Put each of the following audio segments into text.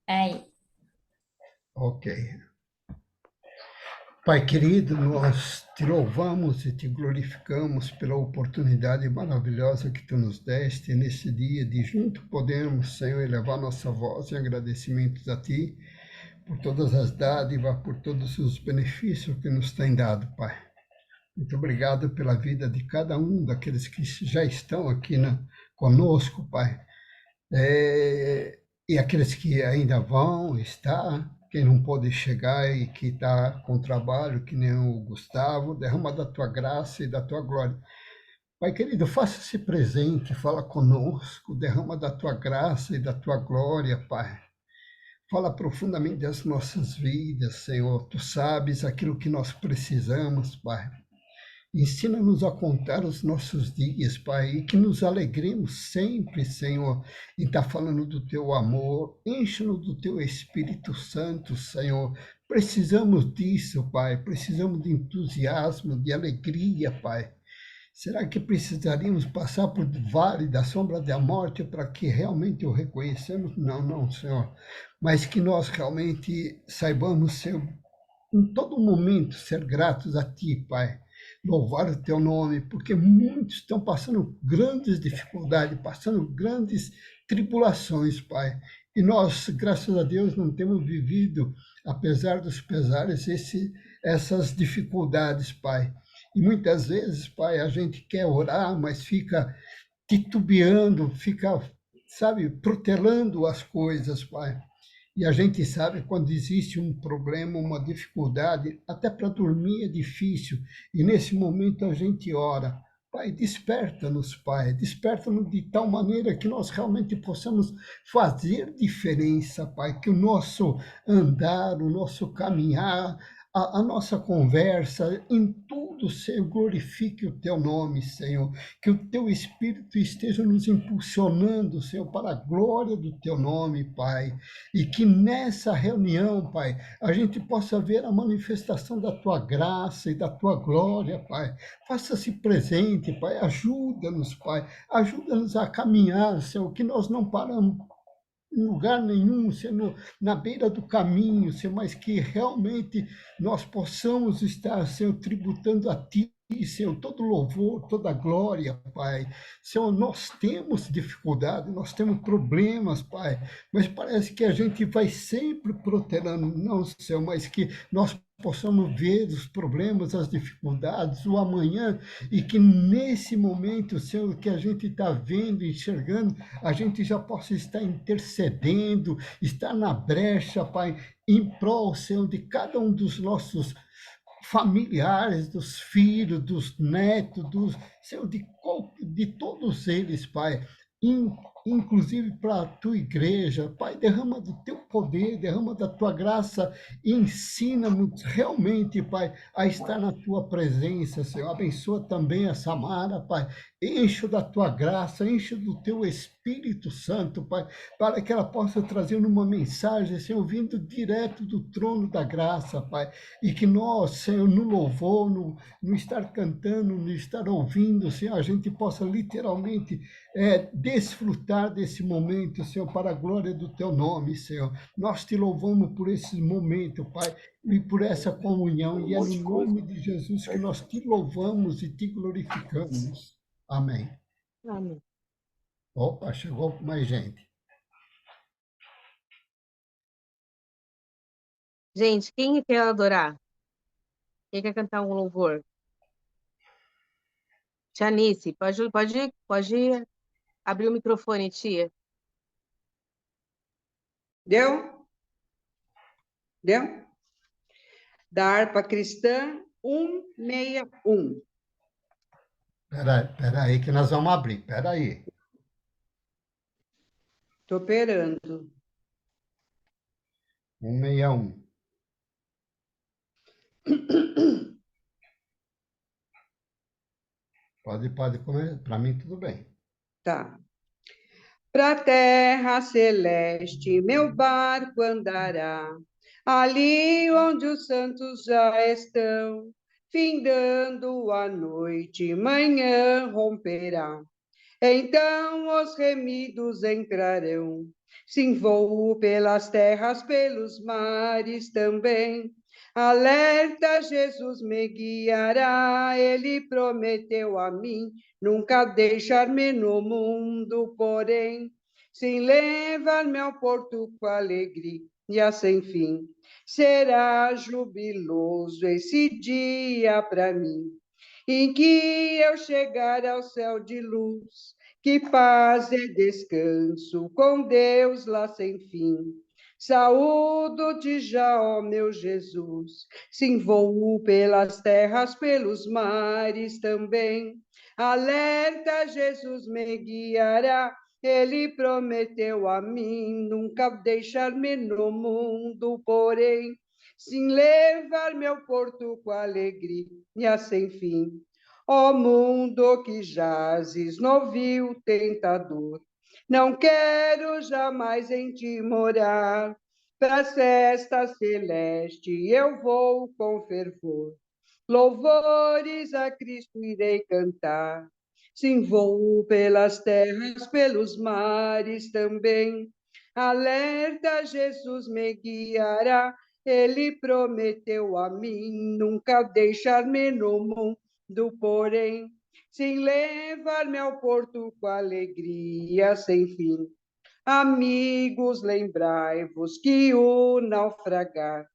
Aí. Ok. Pai querido, nós te louvamos e te glorificamos pela oportunidade maravilhosa que tu nos deste nesse dia de junto podermos, Senhor, elevar nossa voz em agradecimentos a ti por todas as dádivas, por todos os benefícios que nos tem dado, Pai. Muito obrigado pela vida de cada um daqueles que já estão aqui conosco, Pai. E aqueles que ainda vão estar, quem não pode chegar e que está com trabalho, que nem o Gustavo, derrama da tua graça e da tua glória. Pai querido, faça-se presente, fala conosco, derrama da tua graça e da tua glória, Pai. Fala profundamente das nossas vidas, Senhor. Tu sabes aquilo que nós precisamos, Pai. Ensina-nos a contar os nossos dias, Pai, e que nos alegremos sempre, Senhor, em estar falando do Teu amor. Enche-nos do Teu Espírito Santo, Senhor. Precisamos disso, Pai. Precisamos de entusiasmo, de alegria, Pai. Será que precisaríamos passar por vale da sombra da morte para que realmente o reconheçamos? Não, não, Senhor. Mas que nós realmente saibamos ser em todo momento ser gratos a Ti, Pai. Louvar o Teu nome, porque muitos estão passando grandes dificuldades, passando grandes tribulações, Pai. E nós, graças a Deus, não temos vivido, apesar dos pesares, essas dificuldades, Pai. E muitas vezes, Pai, a gente quer orar, mas fica titubeando, fica, sabe, protelando as coisas, Pai. E a gente sabe quando existe um problema, uma dificuldade, até para dormir é difícil. E nesse momento a gente ora. Pai, desperta-nos, Pai, desperta-nos de tal maneira que nós realmente possamos fazer diferença, Pai, que o nosso andar, o nosso caminhar, a nossa conversa, em tudo, Senhor, glorifique o Teu nome, Senhor, que o Teu Espírito esteja nos impulsionando, Senhor, para a glória do Teu nome, Pai. E que nessa reunião, Pai, a gente possa ver a manifestação da Tua graça e da Tua glória, Pai. Faça-se presente, Pai. Ajuda-nos, Pai. Ajuda-nos a caminhar, Senhor, que nós não paramos em lugar nenhum, Senhor, na beira do caminho, Senhor, mas que realmente nós possamos estar, Senhor, tributando a Ti, Senhor, todo louvor, toda glória, Pai. Senhor, nós temos dificuldade, nós temos problemas, Pai, mas parece que a gente vai sempre protelando, não, Senhor, mas que nós possamos ver os problemas, as dificuldades, o amanhã, e que nesse momento, Senhor, que a gente está vendo, enxergando, a gente já possa estar intercedendo, estar na brecha, Pai, em prol, Senhor, de cada um dos nossos familiares, dos filhos, dos netos, Senhor, de todos eles, Pai, inclusive para a tua igreja, Pai, derrama do teu poder, derrama da tua graça, e ensina-nos realmente, Pai, a estar na tua presença, Senhor. Abençoa também a Samara, Pai, enche da tua graça, enche do teu Espírito Santo, Pai, para que ela possa trazer uma mensagem, Senhor, vindo direto do trono da graça, Pai, e que nós, Senhor, no louvor, no estar cantando, no estar ouvindo, Senhor, a gente possa literalmente desfrutar desse momento, Senhor, para a glória do Teu nome, Senhor. Nós te louvamos por esse momento, Pai, e por essa comunhão, Um e é no monte de coisa. nome de Jesus que nós te louvamos e te glorificamos. Amém. Amém. Opa, chegou mais gente. Gente, quem quer adorar? Quem quer cantar um louvor? Tianice, pode abrir o microfone, tia. Deu? Deu? Da harpa cristã 161. Espera aí que nós vamos abrir, espera aí. Estou operando. 161. Pode comer, para mim tudo bem. Tá. Pra terra celeste, meu barco andará, ali onde os santos já estão, findando a noite, manhã romperá. Então os remidos entrarão. Sim, voo pelas terras, pelos mares também. Alerta, Jesus me guiará, ele prometeu a mim nunca deixar-me no mundo, porém, sem levar-me ao porto com alegria sem fim. Será jubiloso esse dia para mim, em que eu chegar ao céu de luz, que paz e descanso com Deus lá sem fim. Saúdo-te já, ó meu Jesus, sim, voo pelas terras, pelos mares também. Alerta, Jesus me guiará, ele prometeu a mim nunca deixar-me no mundo, porém, sim, levar-me ao porto com alegria sem fim. Ó mundo que jazes no vil tentador, não quero jamais em ti morar. Pra festa celeste eu vou com fervor, louvores a Cristo irei cantar. Sim, vou pelas terras, pelos mares também. Alerta, Jesus me guiará, ele prometeu a mim nunca deixar-me no mundo, porém, sem levar-me ao porto com alegria sem fim. Amigos, lembrai-vos que o naufragar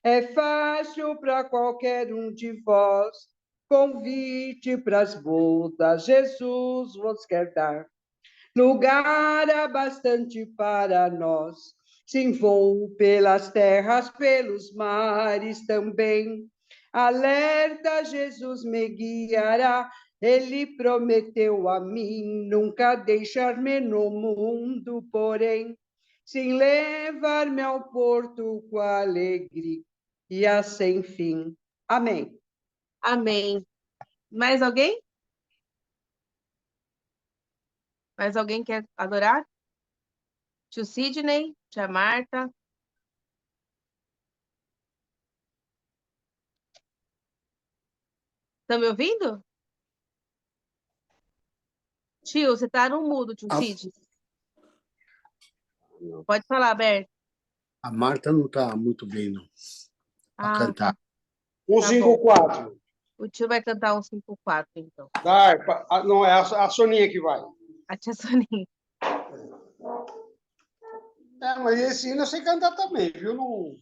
é fácil para qualquer um de vós. Convite para as bodas, Jesus vos quer dar. Lugar há bastante para nós. Sim, vou pelas terras, pelos mares também. Alerta, Jesus me guiará. Ele prometeu a mim nunca deixar-me no mundo, porém, sem levar-me ao porto com alegria sem fim. Amém. Amém. Mais alguém? Mais alguém quer adorar? Tio Sidney? Tia Marta? Tá me ouvindo? Tio, você tá no mudo, tio Sidney. Pode falar, Berto. A Marta não está muito bem, não, para cantar. Tá bom. 154. O tio vai cantar um 5-4, então. Não, é a Soninha que vai. A tia Soninha. Mas esse hino eu sei cantar também, viu? Não...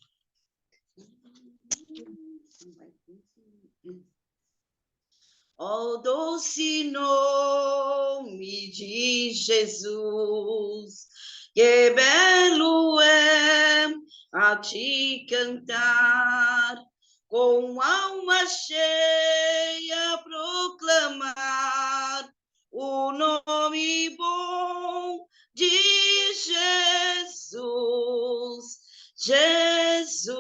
Ó doce nome de Jesus, que belo é a te cantar, com alma cheia proclamar o nome bom de Jesus. Jesus,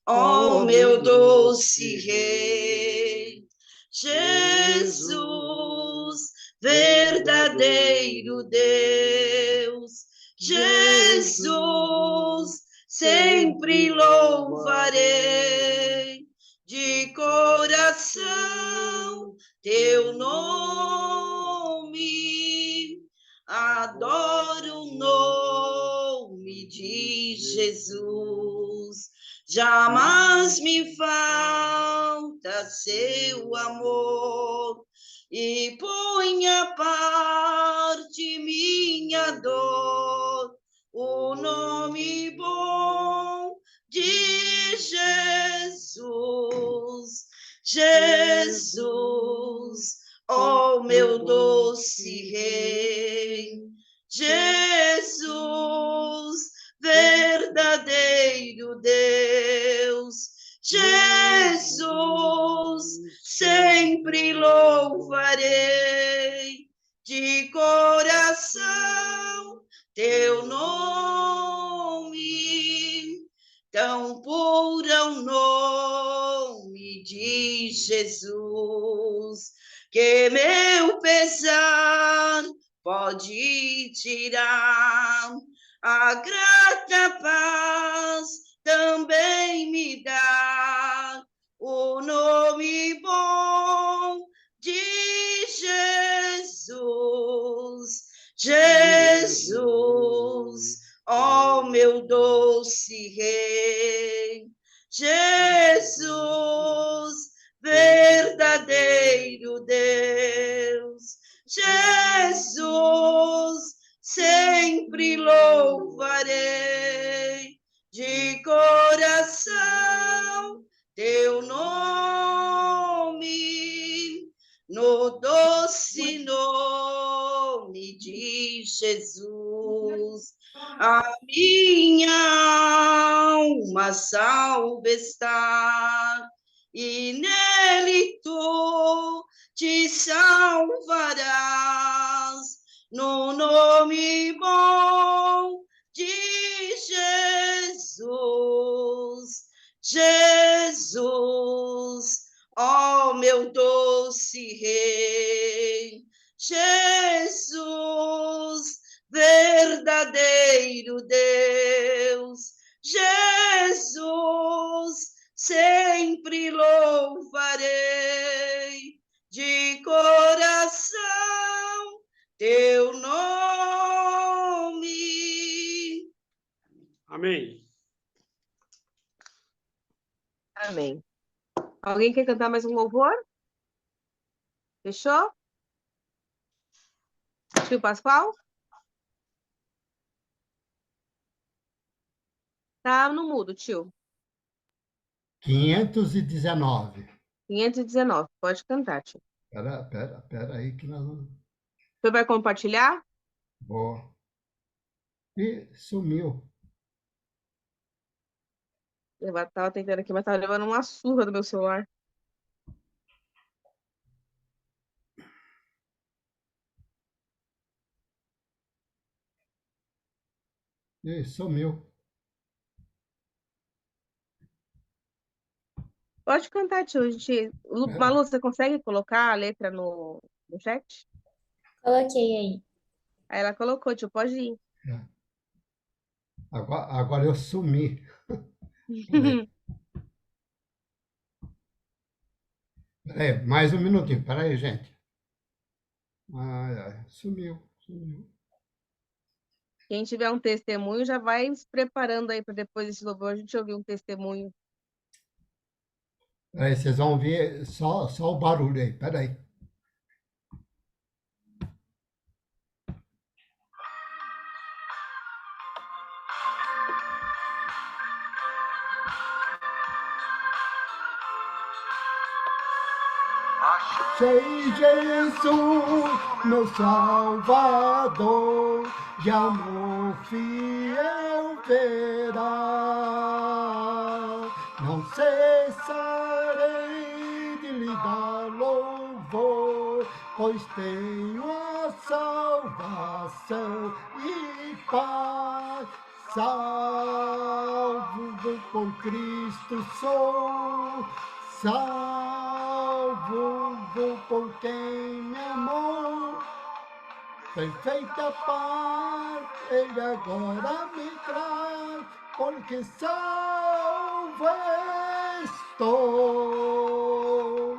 ó meu doce Rei, Jesus, verdadeiro Deus, Jesus, sempre louvarei de coração teu nome, adoro o nome de Jesus. Jamais me falta seu amor e põe à parte minha dor, o nome bom de Jesus. Jesus, ó meu doce Rei, Jesus, verdadeiro Deus, Jesus, sempre louvarei de coração teu nome, tão puro é o nome de Jesus, que meu pesar pode tirar, a grata paz também me dá, o nome bom de Jesus. Jesus, ó meu doce Rei, Jesus, verdadeiro Deus, Jesus, sempre louvarei de coração teu nome, no doce nome de Jesus. A minha alma salva está, e nele tu te salvarás, no nome bom de Jesus. Jesus, ó meu doce Rei, Jesus, verdadeiro Deus, Jesus, sempre louvarei de coração teu nome. Amém. Amém. Alguém quer cantar mais um louvor? Fechou? Tio Pascoal? Tá no mudo, tio. 519. 519. Pode cantar, tio. Pera aí que nós não... Você vai compartilhar? Boa. E sumiu. Eu tava tentando aqui, mas tava levando uma surra do meu celular. E sumiu. Pode cantar, tio. Malu, você consegue colocar a letra no chat? Coloquei aí. Aí ela colocou, tio, pode ir. Agora eu sumi. Peraí, mais um minutinho. Peraí, gente. Ai, sumiu. Quem tiver um testemunho, já vai se preparando aí para depois desse louvor a gente ouvir um testemunho. Peraí, vocês vão ouvir só o barulho aí. Peraí. Achei Jesus, meu Salvador, de amor fiel verá. Não cessarei de lhe dar louvor, pois tenho a salvação e paz. Salvo por Cristo sou, salvo por quem me amou. Perfeita paz Ele agora me traz, porque salvo estou.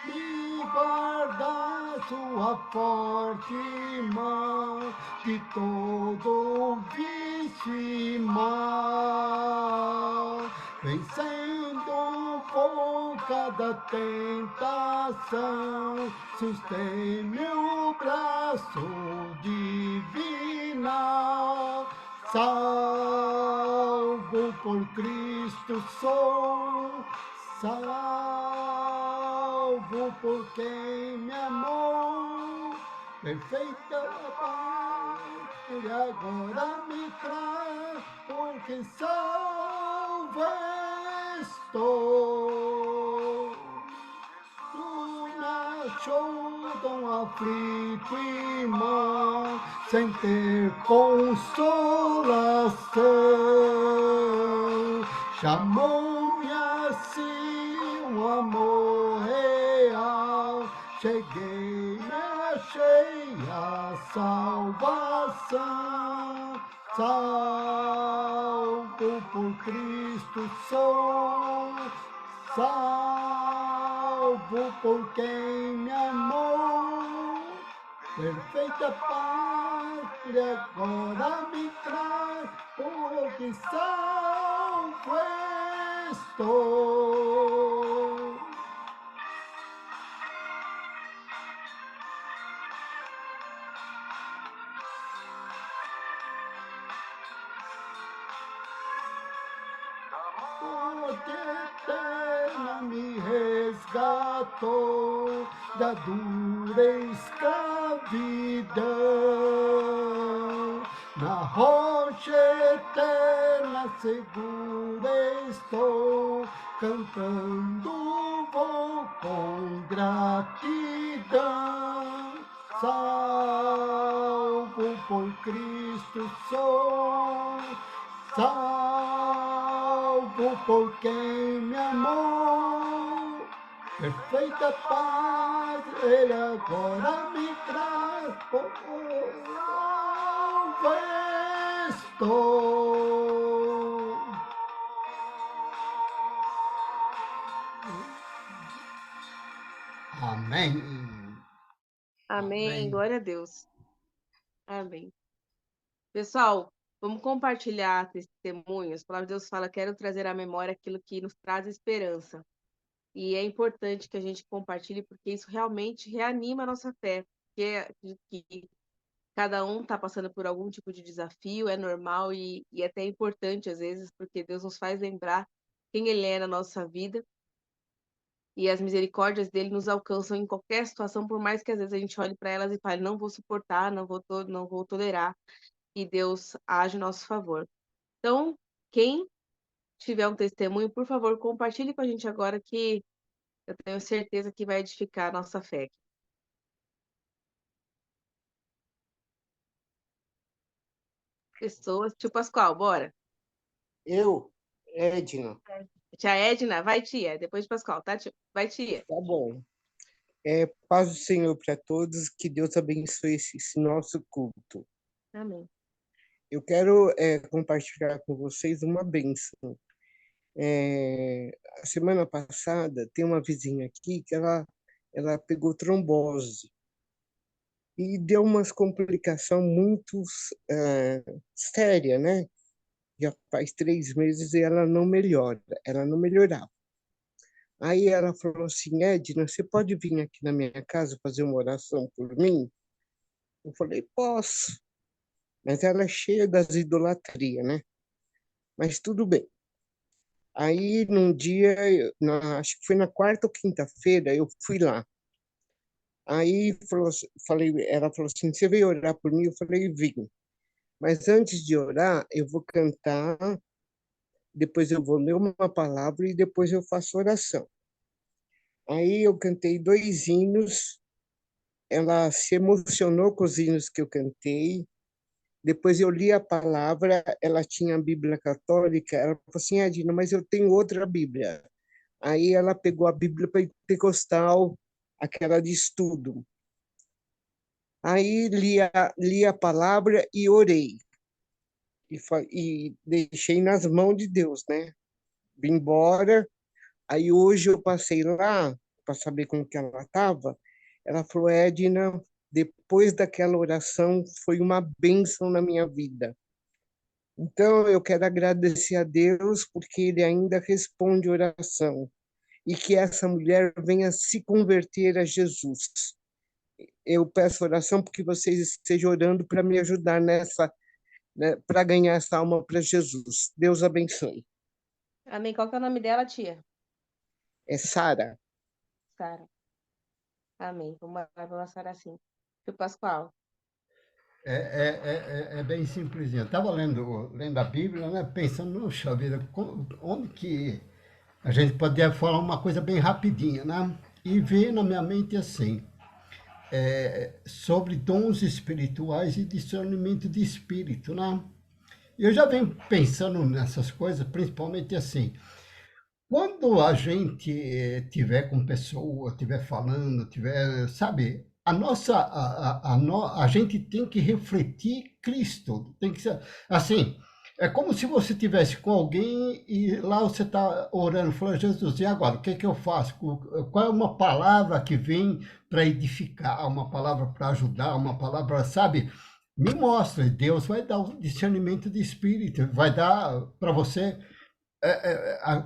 Me guarda sua forte mão de todo vício e mal, vencendo por cada tentação, sustém meu braço divinal. Salvo por Cristo sou, salvo por quem me amou. Perfeita paz Ele agora me traz, porque salvo estou. Tu me achou tão aflito e mal, sem ter consolação. Chamou-me assim um amor real, cheguei, me achei a salvação. Salvo por Cristo sou, salvo por quem me amou. Perfeita paz Ele agora me traz, porque salvo estou. Porque eterna me resgatou da dura escravidão. Na rocha eterna segura estou, cantando vou com gratidão. Salvo por Cristo sou, salvo por quem me amou. Perfeita paz, Ele agora me traz, salvo estou. Amém. Amém. Glória a Deus. Amém. Pessoal, vamos compartilhar testemunhos. A palavra de Deus fala: quero trazer à memória aquilo que nos traz esperança. E é importante que a gente compartilhe, porque isso realmente reanima a nossa fé. Porque que cada um está passando por algum tipo de desafio, é normal e até importante às vezes, porque Deus nos faz lembrar quem Ele é na nossa vida. E as misericórdias dele nos alcançam em qualquer situação, por mais que às vezes a gente olhe para elas e fale: não vou suportar, não vou tolerar. E Deus age em nosso favor. Então, quem tiver um testemunho, por favor, compartilhe com a gente agora, que eu tenho certeza que vai edificar a nossa fé. Pessoas, tio Pascoal, bora. Eu, Edna, Tia Edna, vai tia, depois de Pascoal, tá, tio? Vai tia. tá bom. Paz do Senhor para todos, que Deus abençoe esse nosso culto. Amém. Eu quero compartilhar com vocês uma bênção. A semana passada, tem uma vizinha aqui que ela pegou trombose e deu umas complicações muito sérias, né? Já faz 3 meses e ela não melhora, ela não melhorava. Aí ela falou assim: Edna, você pode vir aqui na minha casa fazer uma oração por mim? Eu falei: posso. Mas ela é cheia das idolatrias, né? Mas tudo bem. Aí, num dia, acho que foi na quarta ou quinta-feira, eu fui lá. Aí ela falou assim: você veio orar por mim? Eu falei: vim. Mas antes de orar, eu vou cantar, depois eu vou ler uma palavra e depois eu faço oração. Aí eu cantei 2 hinos, ela se emocionou com os hinos que eu cantei. Depois eu li a palavra, ela tinha a Bíblia católica, ela falou assim: Edna, mas eu tenho outra Bíblia. Aí ela pegou a Bíblia pentecostal, aquela de estudo. Aí li a palavra e orei. E deixei nas mãos de Deus, né? Vim embora. Aí hoje eu passei lá para saber como que ela estava. Ela falou: Edna, depois daquela oração foi uma bênção na minha vida. Então eu quero agradecer a Deus porque Ele ainda responde oração e que essa mulher venha se converter a Jesus. Eu peço oração porque vocês estejam orando para me ajudar nessa, né, para ganhar essa alma para Jesus. Deus abençoe. Amém. Qual que é o nome dela, tia? É Sara. Sara. Amém. Vamos lá pela Sara assim. Tio Pascoal. É bem simplesinho. Eu estava lendo a Bíblia, né, pensando, puxa vida, onde que a gente poderia falar uma coisa bem rapidinha, né? E veio na minha mente assim, sobre dons espirituais e discernimento de espírito, né? Eu já venho pensando nessas coisas, principalmente assim, quando a gente tiver com pessoa, tiver falando, tiver, sabe, a gente tem que refletir Cristo, tem que ser assim. É como se você tivesse com alguém e lá você está orando, falando: Jesus, e agora, o que que eu faço? Qual é uma palavra que vem para edificar, uma palavra para ajudar, uma palavra, sabe? me mostra. E Deus vai dar o discernimento de espírito, vai dar para você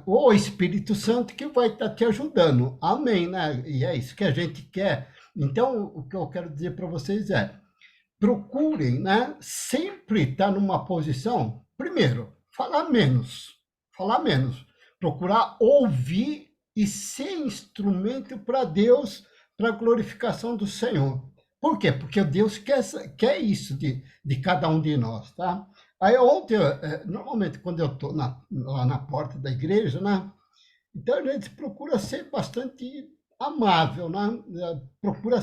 o Espírito Santo que vai estar te ajudando. Amém, né? E é isso que a gente quer. Então, o que eu quero dizer para vocês é: procurem, né, sempre estar numa posição, primeiro, falar menos, procurar ouvir e ser instrumento para Deus, para a glorificação do Senhor. Por quê? Porque Deus quer isso de cada um de nós, tá? Aí ontem, normalmente, quando eu estou lá na porta da igreja, né, então a gente procura ser bastante amável, né? Procura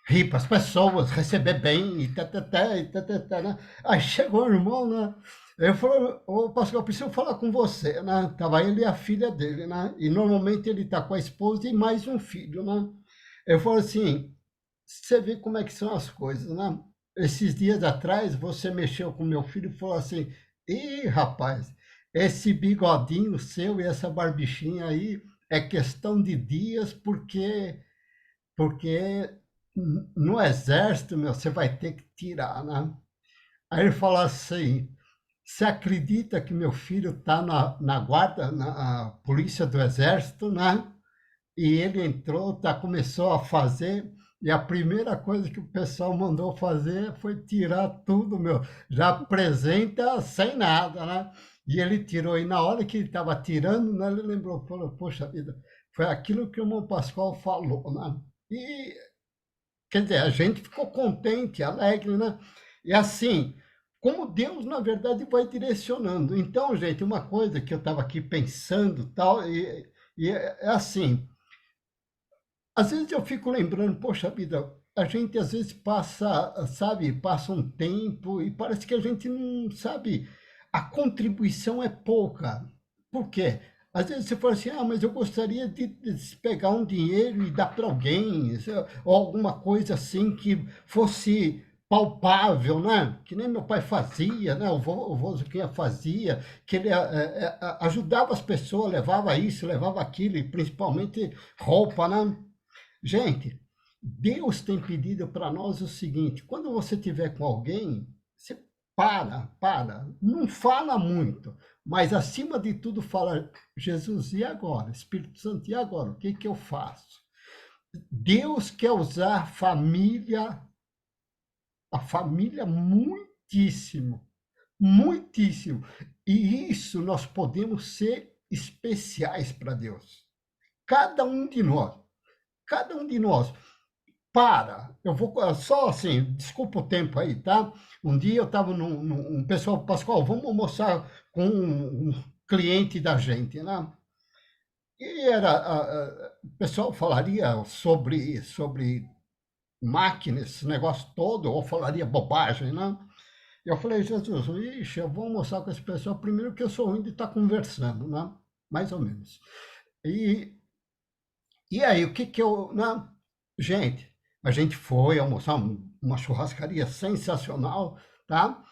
rir para as pessoas, receber bem, e né? Aí chegou o irmão, né? Eu falei, ô pastor, eu preciso falar com você, né? Tava ele e a filha dele, né? E normalmente ele tá com a esposa e mais um filho, né? Eu falei assim, você vê como é que são as coisas, né? Esses dias atrás, você mexeu com meu filho e falou assim, ih, rapaz, esse bigodinho seu e essa barbichinha aí é questão de dias, porque no exército, meu, você vai ter que tirar, né? Aí ele falou assim, você acredita que meu filho está na guarda, na polícia do exército, né? E ele entrou, começou a fazer, e a primeira coisa que o pessoal mandou fazer foi tirar tudo, meu. Já apresenta sem nada, né? E ele tirou, e na hora que ele estava tirando, né, ele lembrou, falou, poxa vida, foi aquilo que o irmão Pascoal falou, né? E quer dizer, a gente ficou contente, alegre, né? E assim, como Deus, na verdade, vai direcionando. Então, gente, uma coisa que eu estava aqui pensando, tal, e é assim, às vezes eu fico lembrando, poxa vida, a gente às vezes passa, sabe, passa um tempo e parece que a gente não sabe, a contribuição é pouca. Por quê? Às vezes você fala assim, mas eu gostaria de pegar um dinheiro e dar para alguém, ou alguma coisa assim que fosse palpável, né? Que nem meu pai fazia, né? O vô Zuquinha fazia, que ele ajudava as pessoas, levava isso, levava aquilo, e principalmente roupa, né? Gente, Deus tem pedido para nós o seguinte: quando você estiver com alguém, você para, não fala muito, mas acima de tudo fala, Jesus, e agora? Espírito Santo, e agora? O que que eu faço? Deus quer usar a família muitíssimo, muitíssimo. E isso nós podemos ser especiais para Deus. Cada um de nós. Cada um de nós. Eu vou só assim, desculpa o tempo aí, tá? Um dia eu estava um pessoal, Pascoal, vamos almoçar com um cliente da gente, né? E o pessoal falaria sobre máquinas, esse negócio todo, ou falaria bobagem, né? E eu falei, Jesus, ixi, eu vou almoçar com esse pessoal primeiro que eu sou ruim de estar conversando, né? Mais ou menos. E, e aí, o que que eu... Né? Gente, a gente foi almoçar uma churrascaria sensacional, tá?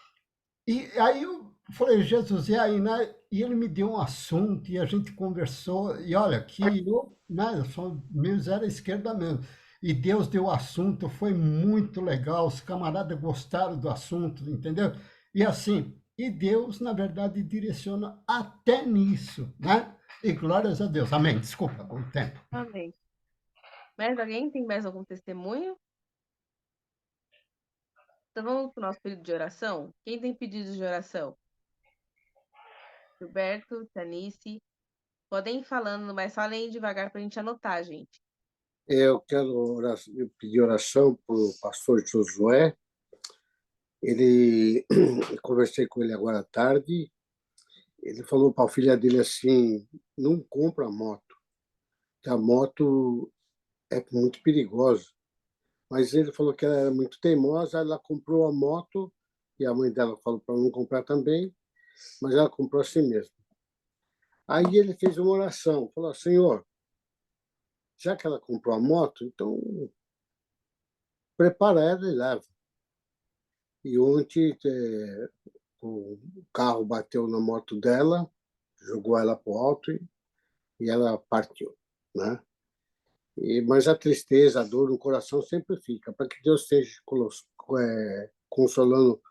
E aí eu falei, Jesus, e aí, né? E ele me deu um assunto e a gente conversou, e olha, que eu sou meio zero à esquerda mesmo. E Deus deu o assunto, foi muito legal, os camaradas gostaram do assunto, entendeu? E assim, e Deus, na verdade, direciona até nisso, né? E glórias a Deus. Amém. Desculpa o tempo. Amém. Mais alguém tem mais algum testemunho? Então vamos para o nosso período de oração? Quem tem pedidos de oração? Gilberto, Tanice, podem ir falando, mas falem devagar para a gente anotar, gente. Eu quero pedir oração para o pastor Josué. Eu conversei com ele agora à tarde. Ele falou para a filha dele assim: não compra a moto, que a moto é muito perigosa. Mas ele falou que ela era muito teimosa, ela comprou a moto, e a mãe dela falou para não comprar também, mas ela comprou assim mesmo. Aí ele fez uma oração, falou: Senhor, já que ela comprou a moto, então prepara ela e leva. E ontem o carro bateu na moto dela, jogou ela para o alto e ela partiu, né? Mas a tristeza, a dor no coração sempre fica, para que Deus esteja consolando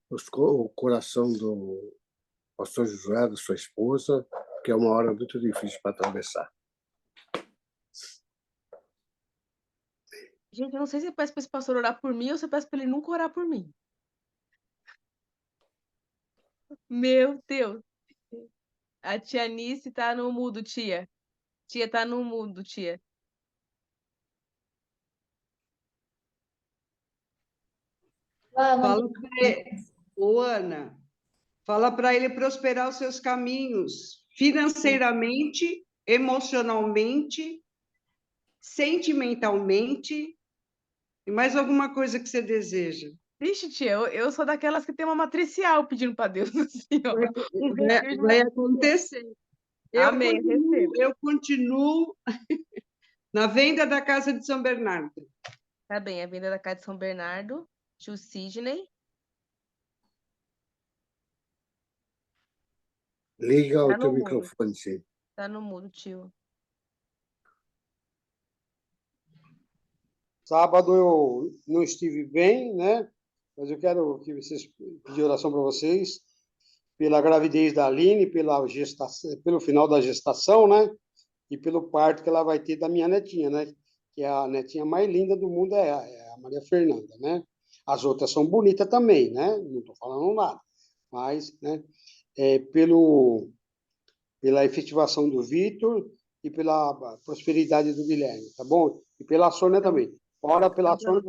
o coração do pastor Josué, da sua esposa, que é uma hora muito difícil para atravessar. Gente, eu não sei se eu peço para esse pastor orar por mim ou se eu peço para ele nunca orar por mim. Meu Deus. A tia Nice tá no mudo, tia. Tia tá no mudo, tia. Fala para ele, ô Ana, fala para ele prosperar os seus caminhos, financeiramente, emocionalmente, sentimentalmente, e mais alguma coisa que você deseja. Vixe, tia, eu sou daquelas que tem uma matricial pedindo para Deus, assim, ó. Vai acontecer. Amém, recebo. Eu continuo na venda da Casa de São Bernardo. Tá bem, a venda da casa de São Bernardo, tio Sidney. Liga Tá o teu no mudo. microfone, sim. Tá no mudo, tio. Sábado eu não estive bem, né? Mas eu quero que vocês pedir oração para vocês pela gravidez da Aline, pela gestação, pelo final da gestação, né? E pelo parto que ela vai ter da minha netinha, né? Que é a netinha mais linda do mundo, é a Maria Fernanda, né? As outras são bonitas também, né? Não estou falando nada. Mas, né? Pela efetivação do Vitor e pela prosperidade do Guilherme, tá bom? E pela Sônia também. Ora pela Sônia,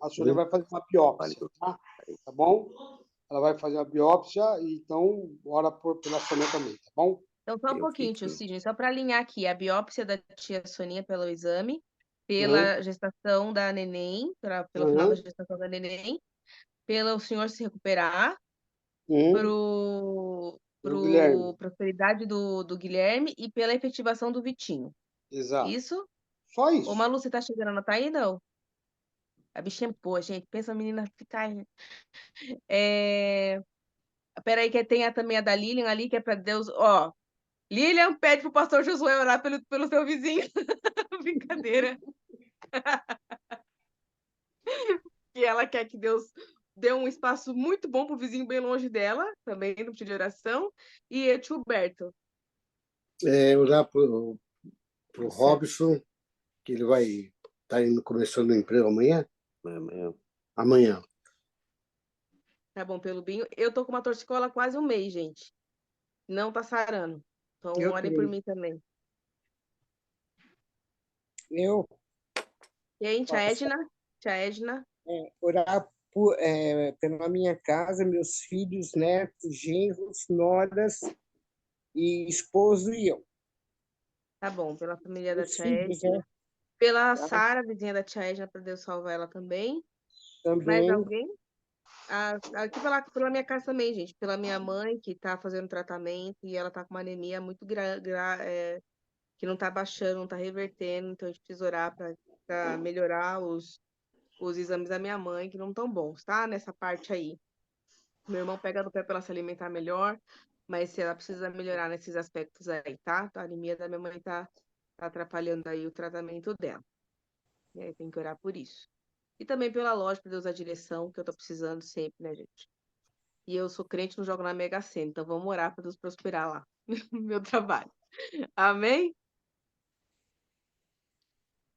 a Sônia vai fazer uma biópsia, tá bom? Ela vai fazer uma biópsia, então ora pela Sônia também, tá bom? Então, só um pouquinho, tio Sidney, só para alinhar aqui, a biópsia da tia Soninha pelo exame, pela gestação da neném, pelo final da gestação da neném, pelo senhor se recuperar, pro prosperidade do Guilherme e pela efetivação do Vitinho. Exato. Isso? Só isso. Ô, Malu, você tá chegando, não tá aí, não? A bichinha é boa, gente. Pensa a menina ficar... Peraí, que tem também a da Lilian ali, que é pra Deus... Ó, Lilian pede pro pastor Josué orar pelo seu vizinho. Brincadeira. Que ela quer que Deus dê um espaço muito bom pro vizinho bem longe dela, também no pedido de oração. E o tio Berto. Orar pro Robson, que ele vai estar começando o emprego amanhã. Amanhã. Tá bom, pelo Binho. Eu tô com uma torcicola há quase um mês, gente. Não tá sarando. Então, orem por mim também. Eu E aí, tia Edna? Tia Edna? orar pela minha casa, meus filhos, netos, genros, noras e esposo e eu. Tá bom, pela família da Os tia filhos, Edna. né? Pela Sara, vizinha da tia Edna, para Deus salvar ela também. Mais Também. alguém? Aqui pela minha casa também, gente. Pela minha mãe, que tá fazendo tratamento e ela tá com uma anemia muito que não tá baixando, não tá revertendo. Então, a gente precisa orar para melhorar os exames da minha mãe, que não estão bons, tá? Nessa parte aí. Meu irmão pega no pé para ela se alimentar melhor, mas ela precisa melhorar nesses aspectos aí, tá? A anemia da minha mãe tá atrapalhando aí o tratamento dela. E aí tem que orar por isso. E também pela loja, para Deus a direção, que eu tô precisando sempre, né, gente? E eu sou crente, não jogo na Mega Sena, então vamos orar para Deus prosperar lá no meu trabalho. Amém?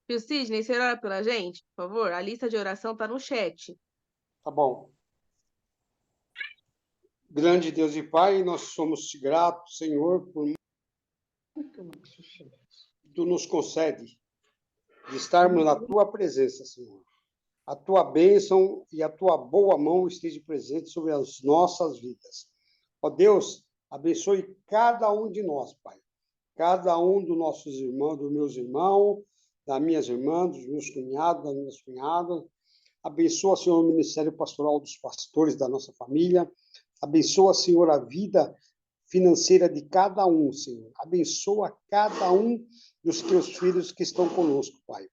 Tio Sidney, você ora pela gente, por favor? A lista de oração tá no chat. Tá bom. Grande Deus e Pai, nós somos gratos, Senhor, por tu nos concede de estarmos na tua presença, Senhor. A tua bênção e a tua boa mão esteja presente sobre as nossas vidas. Ó Deus, abençoe cada um de nós, Pai. Cada um dos nossos irmãos, dos meus irmãos, das minhas irmãs, dos meus cunhados, das minhas cunhadas. Abençoa, Senhor, o ministério pastoral dos pastores da nossa família. Abençoa, Senhor, a vida financeira de cada um, Senhor. Abençoa cada um dos teus filhos que estão conosco, Pai.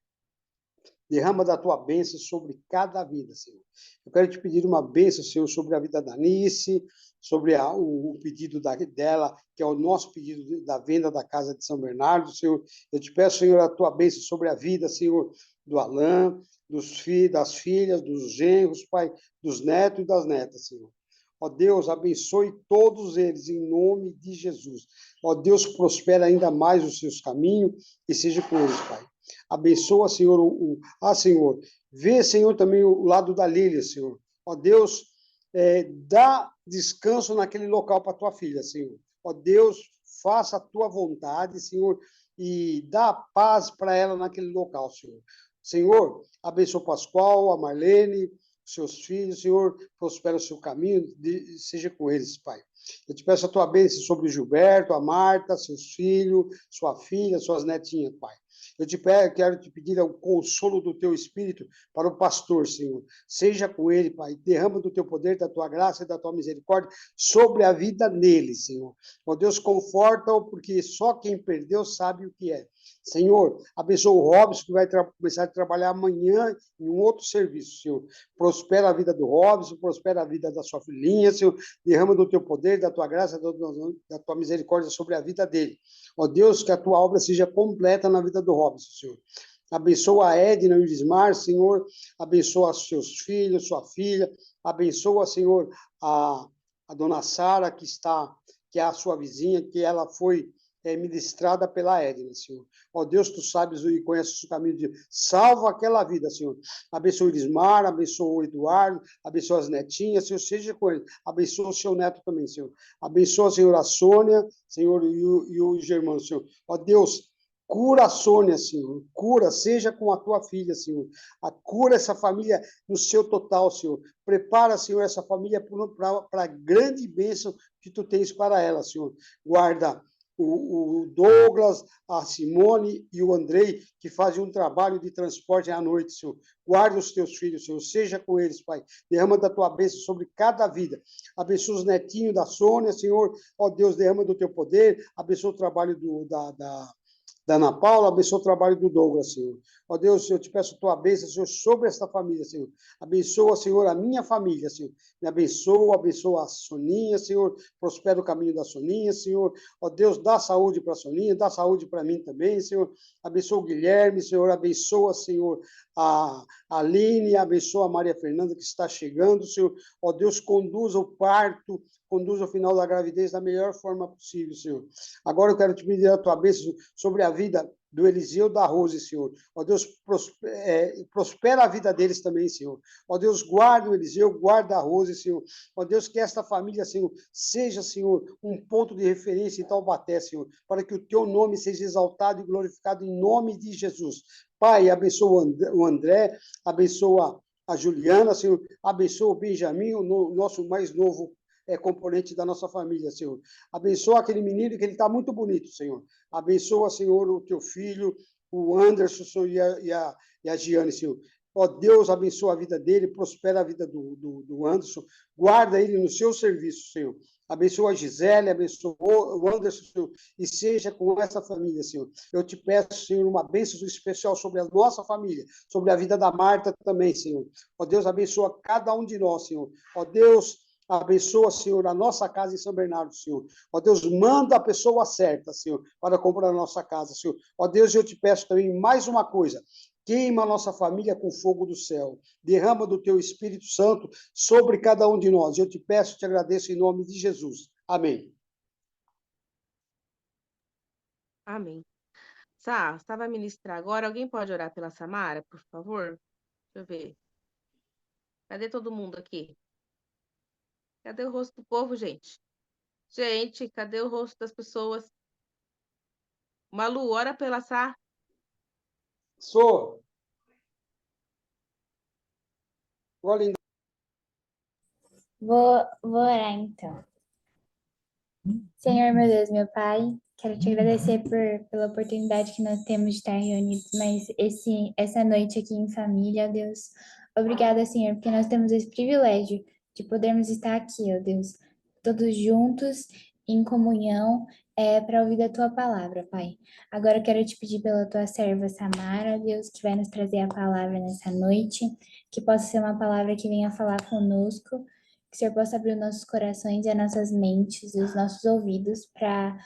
Derrama da tua bênção sobre cada vida, Senhor. Eu quero te pedir uma bênção, Senhor, sobre a vida da Nice, sobre o pedido dela, que é o nosso pedido da venda da casa de São Bernardo, Senhor. Eu te peço, Senhor, a tua bênção sobre a vida, Senhor, do Alain, dos filhos, das filhas, dos genros, Pai, dos netos e das netas, Senhor. Ó Deus, abençoe todos eles em nome de Jesus. Ó Deus, prospera ainda mais os seus caminhos e seja com eles, Pai. Abençoa, Senhor, Senhor, vê, Senhor, também o lado da Lília, Senhor. Ó Deus, dá descanso naquele local para tua filha, Senhor. Ó Deus, faça a tua vontade, Senhor, e dá paz para ela naquele local, Senhor. Senhor, abençoa o Pascoal, a Marlene, seus filhos, Senhor, prospera o seu caminho, seja com eles, Pai. Eu te peço a tua bênção sobre o Gilberto, a Marta, seus filhos, sua filha, suas netinhas, Pai. Eu quero te pedir o consolo do teu Espírito para o pastor, Senhor. Seja com ele, Pai. Derrama do teu poder, da tua graça e da tua misericórdia sobre a vida dele, Senhor. Ó Deus, conforta-o, porque só quem perdeu sabe o que é. Senhor, abençoa o Robson, que vai começar a trabalhar amanhã em um outro serviço, Senhor. Prospera a vida do Robson, prospera a vida da sua filhinha, Senhor. Derrama do teu poder, da tua graça, da tua misericórdia sobre a vida dele. Ó Deus, que a tua obra seja completa na vida do Robson, Senhor. Abençoa a Edna e o Ismar, Senhor. Abençoa seus filhos, sua filha. Abençoa, Senhor, a dona Sara, que é a sua vizinha, que ela foi ministrada pela Edna, Senhor. Ó Deus, tu sabes e conheces o caminho de salva aquela vida, Senhor. Abençoa o Ismar, abençoa o Eduardo, abençoa as netinhas, Senhor, seja com ele. Abençoa o seu neto também, Senhor. Abençoa, Senhor, a Sônia, Senhor, e os irmãos, Senhor. Ó Deus, cura a Sônia, Senhor. Cura, seja com a tua filha, Senhor. Cura essa família no seu total, Senhor. Prepara, Senhor, essa família para a grande bênção que tu tens para ela, Senhor. Guarda o Douglas, a Simone e o Andrei, que fazem um trabalho de transporte à noite, Senhor. Guarda os teus filhos, Senhor. Seja com eles, Pai. Derrama da tua bênção sobre cada vida. Abençoa os netinhos da Sônia, Senhor. Ó Deus, derrama do teu poder. Abençoa o trabalho da Ana Paula, abençoa o trabalho do Douglas, Senhor. Ó Deus, eu te peço a tua bênção, Senhor, sobre esta família, Senhor. Abençoa, Senhor, a minha família, Senhor. Me abençoa a Soninha, Senhor. Prospera o caminho da Soninha, Senhor. Ó Deus, dá saúde para a Soninha, dá saúde para mim também, Senhor. Abençoa o Guilherme, Senhor. Abençoa, Senhor, a Aline, abençoa a Maria Fernanda que está chegando, Senhor. Ó Deus, conduza o parto, conduza o final da gravidez da melhor forma possível, Senhor. Agora eu quero te pedir a tua bênção sobre a vida do Eliseu da Rose, Senhor. Ó Deus, prospera a vida deles também, Senhor. Ó Deus, guarda o Eliseu, guarda a Rose, Senhor. Ó Deus, que esta família, Senhor, seja, Senhor, um ponto de referência em Taubaté, Senhor, para que o teu nome seja exaltado e glorificado em nome de Jesus. Pai, abençoa o André, abençoa a Juliana, Senhor, abençoa o Benjamin, o nosso mais novo componente da nossa família, Senhor. Abençoa aquele menino que ele está muito bonito, Senhor. Abençoa, Senhor, o teu filho, o Anderson, Senhor, e a Giane, Senhor. Ó Deus, abençoa a vida dele, prospera a vida do Anderson, guarda ele no seu serviço, Senhor. Abençoa a Gisele, abençoa o Anderson, Senhor, e seja com essa família, Senhor. Eu te peço, Senhor, uma bênção especial sobre a nossa família, sobre a vida da Marta também, Senhor. Ó Deus, abençoa cada um de nós, Senhor. Ó Deus, abençoa, Senhor, a nossa casa em São Bernardo, Senhor. Ó Deus, manda a pessoa certa, Senhor, para comprar a nossa casa, Senhor. Ó Deus, eu te peço também mais uma coisa. Queima a nossa família com fogo do céu. Derrama do teu Espírito Santo sobre cada um de nós. Eu te peço, te agradeço em nome de Jesus. Amém. Amém. Sá, você vai ministrar agora. Alguém pode orar pela Samara, por favor? Deixa eu ver. Cadê todo mundo aqui? Cadê o rosto do povo, gente? Gente, cadê o rosto das pessoas? Malu, ora pela Sá. Sou. Olha, Vou orar então. Senhor, meu Deus, meu Pai, quero te agradecer pela oportunidade que nós temos de estar reunidos, mas essa noite aqui em família, ó Deus. Obrigada, Senhor, porque nós temos esse privilégio de podermos estar aqui, ó Deus, todos juntos, em comunhão, para ouvir a tua palavra, Pai. Agora eu quero te pedir pela tua serva Samara, Deus, que vai nos trazer a palavra nessa noite, que possa ser uma palavra que venha falar conosco, que o Senhor possa abrir os nossos corações e as nossas mentes e os nossos ouvidos para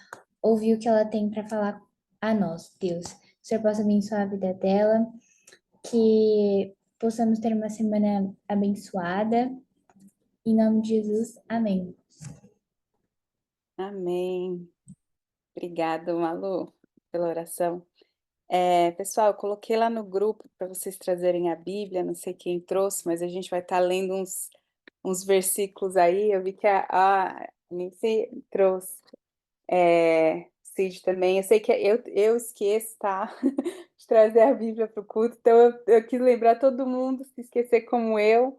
ouvir o que ela tem para falar a nós, Deus. Que o Senhor possa abençoar a vida dela, que possamos ter uma semana abençoada. Em nome de Jesus, amém. Amém. Obrigada, Malu, pela oração. Pessoal, eu coloquei lá no grupo para vocês trazerem a Bíblia, não sei quem trouxe, mas a gente vai estar lendo uns versículos aí. Eu vi que a Nancy trouxe, Cid também. Eu sei que eu esqueço, tá? De trazer a Bíblia para o culto, então eu quis lembrar todo mundo, se esquecer como eu,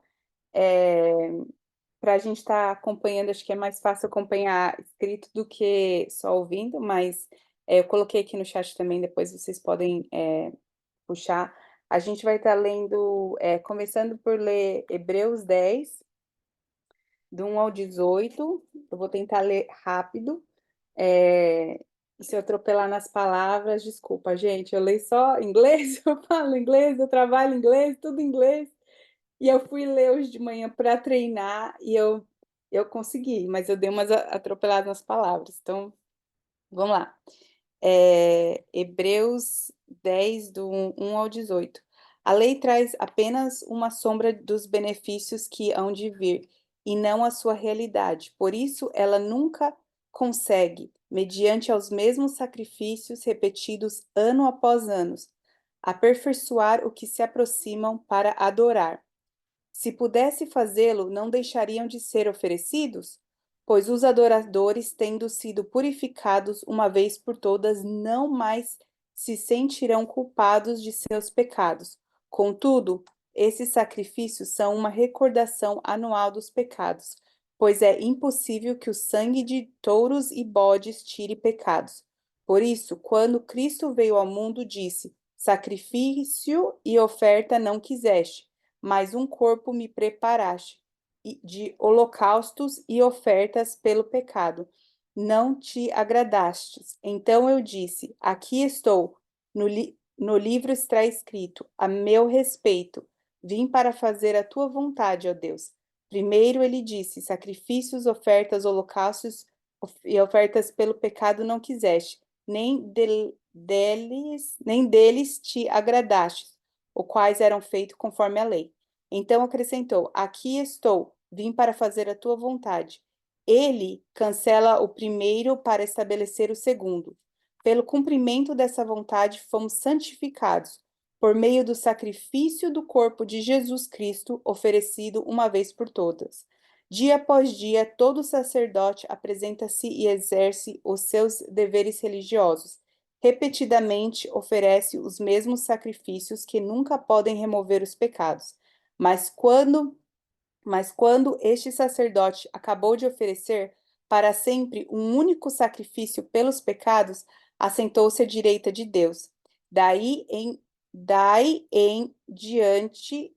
para a gente estar acompanhando. Acho que é mais fácil acompanhar escrito do que só ouvindo, mas eu coloquei aqui no chat também, depois vocês podem puxar. A gente vai estar lendo, começando por ler Hebreus 10, do 1 ao 18. Eu vou tentar ler rápido. Se eu atropelar nas palavras, desculpa, gente. Eu leio só inglês, eu falo inglês, eu trabalho inglês, tudo inglês. E eu fui ler hoje de manhã para treinar e eu consegui, mas eu dei umas atropeladas nas palavras. Então, vamos lá. Hebreus 10, do 1 ao 18. A lei traz apenas uma sombra dos benefícios que hão de vir, e não a sua realidade. Por isso, ela nunca consegue, mediante aos mesmos sacrifícios repetidos ano após ano, aperfeiçoar o que se aproximam para adorar. Se pudesse fazê-lo, não deixariam de ser oferecidos? Pois os adoradores, tendo sido purificados uma vez por todas, não mais se sentirão culpados de seus pecados. Contudo, esses sacrifícios são uma recordação anual dos pecados, pois é impossível que o sangue de touros e bodes tire pecados. Por isso, quando Cristo veio ao mundo, disse: sacrifício e oferta não quiseste, mas um corpo me preparaste, de holocaustos e ofertas pelo pecado. Não te agradastes. Então eu disse: aqui estou. No livro está escrito: a meu respeito, vim para fazer a tua vontade, ó Deus. Primeiro ele disse: sacrifícios, ofertas, holocaustos e ofertas pelo pecado não quiseste, nem deles te agradastes, os quais eram feitos conforme a lei. Então acrescentou: aqui estou, vim para fazer a tua vontade. Ele cancela o primeiro para estabelecer o segundo. Pelo cumprimento dessa vontade, fomos santificados, por meio do sacrifício do corpo de Jesus Cristo, oferecido uma vez por todas. Dia após dia, todo sacerdote apresenta-se e exerce os seus deveres religiosos. Repetidamente oferece os mesmos sacrifícios que nunca podem remover os pecados. Mas quando este sacerdote acabou de oferecer para sempre um único sacrifício pelos pecados, assentou-se à direita de Deus. Daí em diante,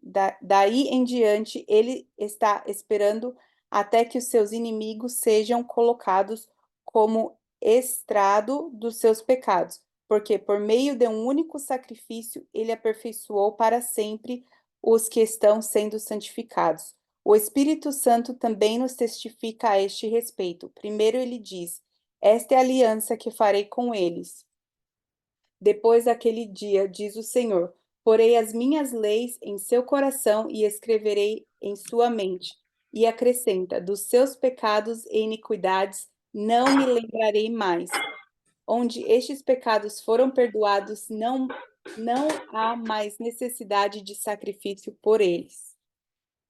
ele está esperando até que os seus inimigos sejam colocados como estrado dos seus pecados, porque por meio de um único sacrifício ele aperfeiçoou para sempre os que estão sendo santificados. O Espírito Santo também nos testifica a este respeito. Primeiro ele diz: esta é a aliança que farei com eles. Depois daquele dia, diz o Senhor, porei as minhas leis em seu coração e escreverei em sua mente. E acrescenta: dos seus pecados e iniquidades não me lembrarei mais. Onde estes pecados foram perdoados, não há mais necessidade de sacrifício por eles.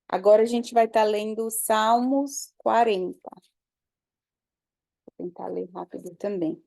Agora a gente vai estar lendo Salmos 40. Vou tentar ler rápido também.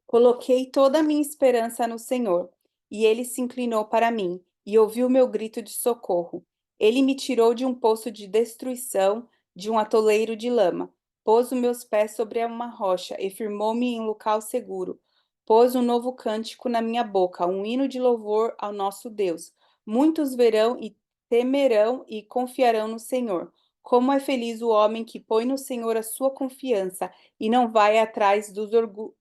Coloquei toda a minha esperança no Senhor, e ele se inclinou para mim e ouviu meu grito de socorro. Ele me tirou de um poço de destruição, de um atoleiro de lama. Pôs os meus pés sobre uma rocha e firmou-me em um local seguro. Pôs um novo cântico na minha boca, um hino de louvor ao nosso Deus. Muitos verão e temerão e confiarão no Senhor. Como é feliz o homem que põe no Senhor a sua confiança e não vai atrás dos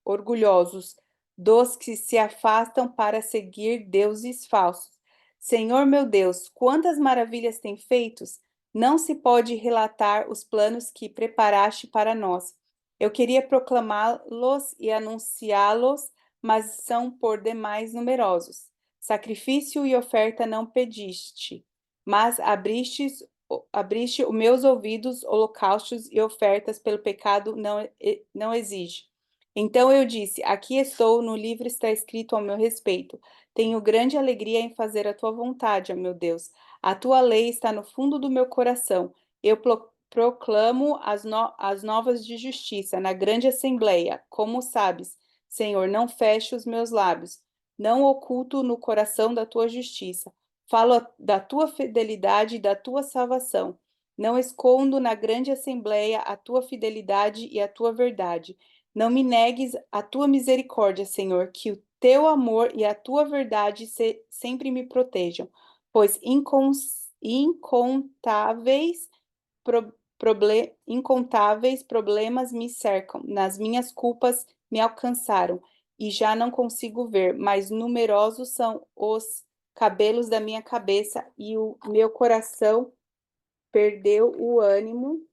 orgulhosos, dos que se afastam para seguir deuses falsos. Senhor meu Deus, quantas maravilhas tem feitos! Não se pode relatar os planos que preparaste para nós. Eu queria proclamá-los e anunciá-los, mas são por demais numerosos. Sacrifício e oferta não pediste, mas abriste os meus ouvidos, holocaustos e ofertas pelo pecado não exige. Então eu disse, aqui estou, no livro está escrito ao meu respeito. Tenho grande alegria em fazer a tua vontade, ó meu Deus. A tua lei está no fundo do meu coração. Eu proclamo as novas de justiça na grande assembleia. Como sabes, Senhor, não feche os meus lábios. Não oculto no coração da tua justiça. Falo da tua fidelidade e da tua salvação. Não escondo na grande assembleia a tua fidelidade e a tua verdade. Não me negues a tua misericórdia, Senhor, que o teu amor e a tua verdade sempre me protejam, pois incontáveis problemas me cercam, nas minhas culpas me alcançaram, e já não consigo ver, mas numerosos são os cabelos da minha cabeça, e o meu coração perdeu o ânimo.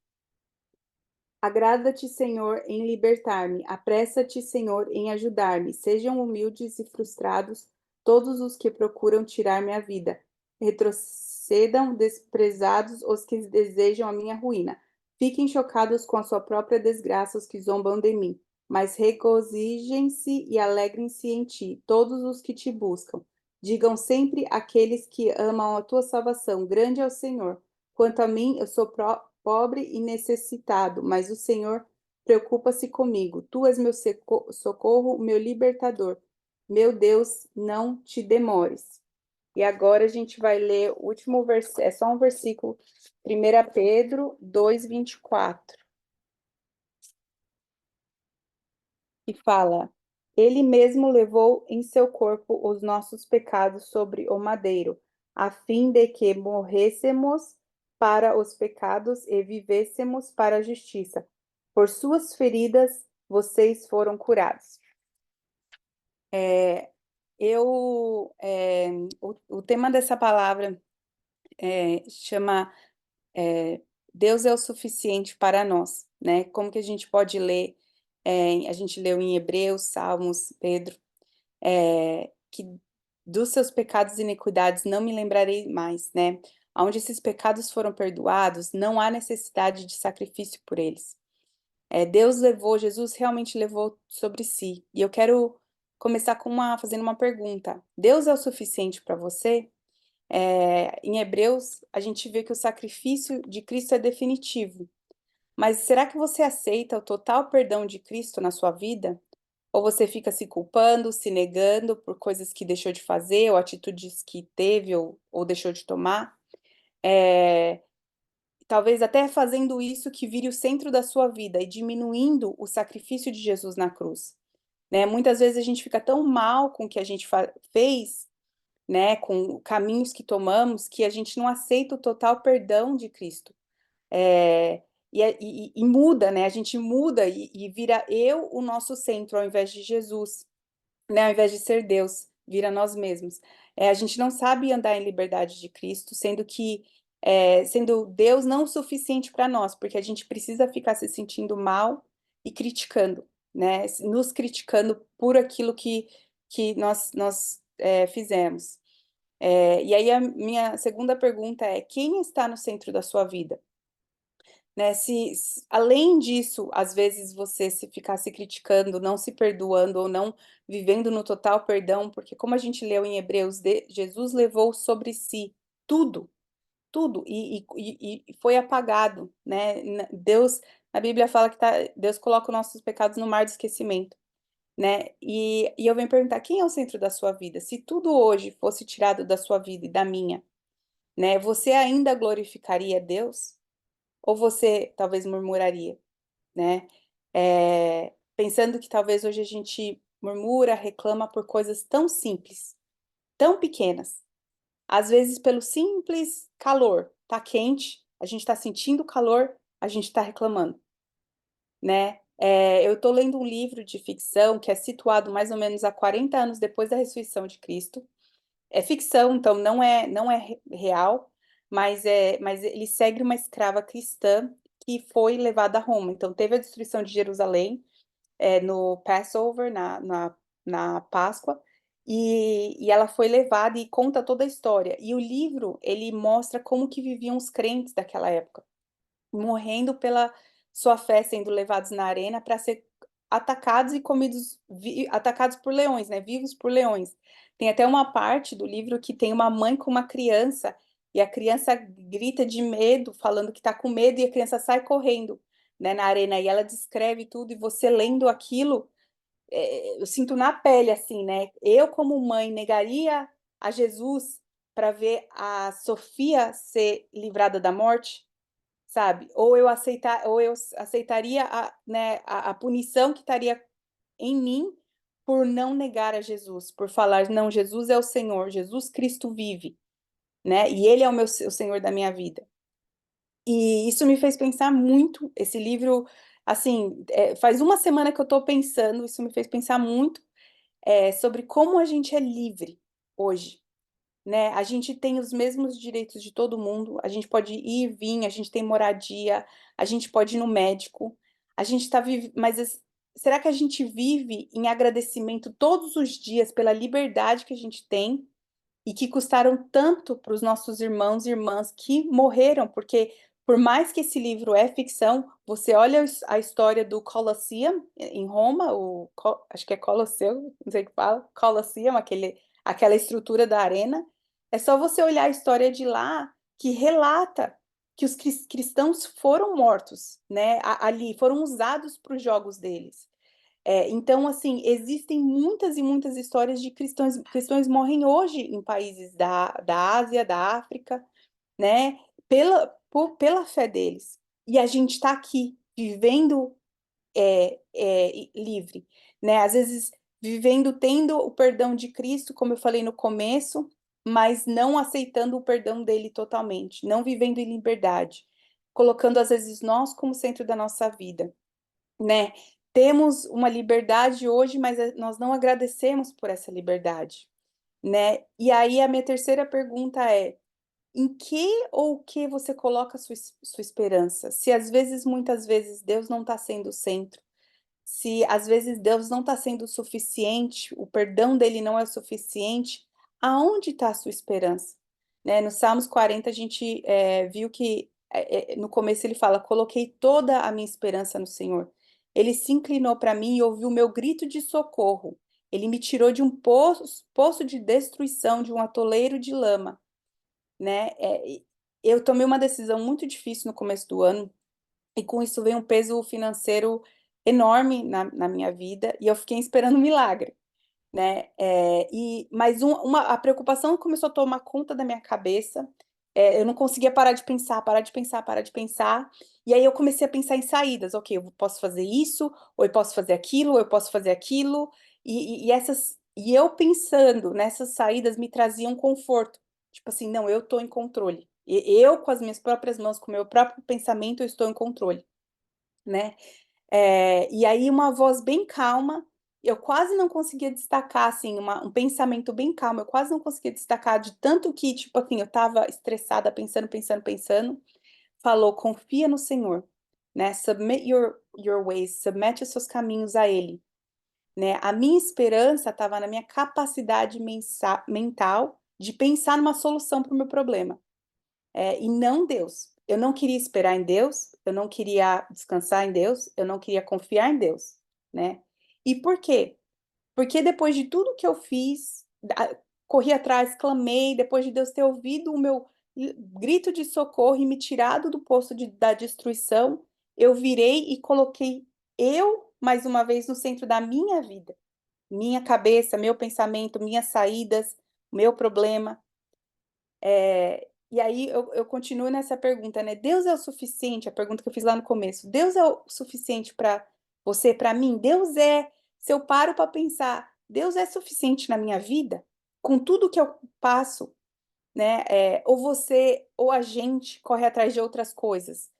Agrada-te, Senhor, em libertar-me. Apressa-te, Senhor, em ajudar-me. Sejam humildes e frustrados todos os que procuram tirar minha vida. Retrocedam desprezados os que desejam a minha ruína. Fiquem chocados com a sua própria desgraça os que zombam de mim. Mas regozijem-se e alegrem-se em ti, todos os que te buscam. Digam sempre aqueles que amam a tua salvação, grande é o Senhor. Quanto a mim, eu sou pobre e necessitado, mas o Senhor preocupa-se comigo. Tu és meu socorro, meu libertador. Meu Deus, não te demores. E agora a gente vai ler o último versículo, é só um versículo, 1 Pedro 2:24. Que fala: Ele mesmo levou em seu corpo os nossos pecados sobre o madeiro, a fim de que morrêssemos para os pecados e vivêssemos para a justiça. Por suas feridas vocês foram curados. O tema dessa palavra chama Deus é o suficiente para nós, né? Como que a gente pode ler? A gente leu em Hebreus, Salmos, Pedro, que dos seus pecados e iniquidades não me lembrarei mais, né? Onde esses pecados foram perdoados, não há necessidade de sacrifício por eles. Jesus realmente levou sobre si. E eu quero começar fazendo uma pergunta. Deus é o suficiente para você? Em Hebreus, a gente vê que o sacrifício de Cristo é definitivo. Mas será que você aceita o total perdão de Cristo na sua vida? Ou você fica se culpando, se negando por coisas que deixou de fazer, ou atitudes que teve ou deixou de tomar? Talvez até fazendo isso que vire o centro da sua vida e diminuindo o sacrifício de Jesus na cruz. Né? Muitas vezes a gente fica tão mal com o que a gente fez, né, com caminhos que tomamos, que a gente não aceita o total perdão de Cristo. E muda, né? A gente muda e vira o nosso centro, ao invés de Jesus, né? Ao invés de ser Deus, vira nós mesmos. A gente não sabe andar em liberdade de Cristo, sendo Deus não o suficiente para nós, porque a gente precisa ficar se sentindo mal e criticando, né? Nos criticando por aquilo que nós fizemos. E aí a minha segunda pergunta é: quem está no centro da sua vida? Né? Além disso, às vezes você se ficar se criticando, não se perdoando ou não vivendo no total perdão, porque como a gente leu em Hebreus, Jesus levou sobre si tudo e foi apagado, né? Deus, a Bíblia fala que Deus coloca os nossos pecados no mar de esquecimento, né? E eu venho perguntar: quem é o centro da sua vida? Se tudo hoje fosse tirado da sua vida e da minha, né? Você ainda glorificaria Deus? Ou você talvez murmuraria, né? Pensando que talvez hoje a gente murmura, reclama por coisas tão simples, tão pequenas. Às vezes pelo simples calor, tá quente, a gente está sentindo calor, a gente está reclamando, né? Eu estou lendo um livro de ficção que é situado mais ou menos há 40 anos depois da ressurreição de Cristo. É ficção, então não é real, mas ele segue uma escrava cristã que foi levada a Roma. Então teve a destruição de Jerusalém no Passover, na Páscoa, e ela foi levada e conta toda a história. E o livro, ele mostra como que viviam os crentes daquela época, morrendo pela sua fé, sendo levados na arena para ser atacados e comidos, atacados por leões, né? Vivos por leões. Tem até uma parte do livro que tem uma mãe com uma criança, e a criança grita de medo, falando que está com medo, e a criança sai correndo, né, na arena, e ela descreve tudo, e você lendo aquilo, eu sinto na pele, assim, né? Eu, como mãe, negaria a Jesus para ver a Sofia ser livrada da morte, sabe? Ou eu aceitaria né, a punição que estaria em mim por não negar a Jesus, por falar, não, Jesus é o Senhor, Jesus Cristo vive, né? E Ele é o Senhor da minha vida. E isso me fez pensar muito, esse livro, assim, faz uma semana que eu estou pensando, isso me fez pensar muito sobre como a gente é livre hoje, né? A gente tem os mesmos direitos de todo mundo, a gente pode ir e vir, a gente tem moradia, a gente pode ir no médico, a gente está vivendo, mas será que a gente vive em agradecimento todos os dias pela liberdade que a gente tem e que custaram tanto para os nossos irmãos e irmãs que morreram? Porque por mais que esse livro é ficção, você olha a história do Colosseum em Roma, acho que é Colosseu, não sei o que fala, Colosseum, aquela estrutura da arena. É só você olhar a história de lá que relata que os cristãos foram mortos, né? Ali foram usados para os jogos deles. Então, assim, existem muitas e muitas histórias de cristãos morrem hoje em países da Ásia, da África, né? Pela fé deles. E a gente está aqui, vivendo livre, né? Às vezes, vivendo, tendo o perdão de Cristo, como eu falei no começo, mas não aceitando o perdão dele totalmente, não vivendo em liberdade, colocando, às vezes, nós como centro da nossa vida, né? Temos uma liberdade hoje, mas nós não agradecemos por essa liberdade, né? E aí a minha terceira pergunta é: em que ou que você coloca sua esperança? Se às vezes, muitas vezes, Deus não está sendo o centro, se às vezes Deus não está sendo o suficiente, o perdão dele não é o suficiente, aonde está a sua esperança? Né? No Salmos 40, a gente viu que no começo ele fala: coloquei toda a minha esperança no Senhor. Ele se inclinou para mim e ouviu o meu grito de socorro. Ele me tirou de um poço de destruição, de um atoleiro de lama, né? Eu tomei uma decisão muito difícil no começo do ano, e com isso veio um peso financeiro enorme na minha vida, e eu fiquei esperando um milagre, né? Mas a preocupação começou a tomar conta da minha cabeça. Eu não conseguia parar de pensar, e aí eu comecei a pensar em saídas. Ok, eu posso fazer isso, ou eu posso fazer aquilo, ou eu posso fazer aquilo, e eu pensando nessas saídas me trazia um conforto, tipo assim, não, eu estou em controle, eu com as minhas próprias mãos, com o meu próprio pensamento, eu estou em controle, né? E aí uma voz bem calma, eu quase não conseguia destacar, assim, um pensamento bem calmo, eu quase não conseguia destacar de tanto que, tipo assim, eu estava estressada, pensando, falou: confia no Senhor, né? Submit your ways, submete os seus caminhos a Ele, né? A minha esperança estava na minha capacidade mental de pensar numa solução para o meu problema. E não Deus. Eu não queria esperar em Deus, eu não queria descansar em Deus, eu não queria confiar em Deus, né? E por quê? Porque depois de tudo que eu fiz, corri atrás, clamei, depois de Deus ter ouvido o meu grito de socorro e me tirado do poço da destruição, eu virei e coloquei eu, mais uma vez, no centro da minha vida. Minha cabeça, meu pensamento, minhas saídas, meu problema. E aí eu continuo nessa pergunta, né? Deus é o suficiente? A pergunta que eu fiz lá no começo. Deus é o suficiente para você, para mim? Se eu paro para pensar, Deus é suficiente na minha vida? Com tudo que eu passo, né? Ou a gente corre atrás de outras coisas.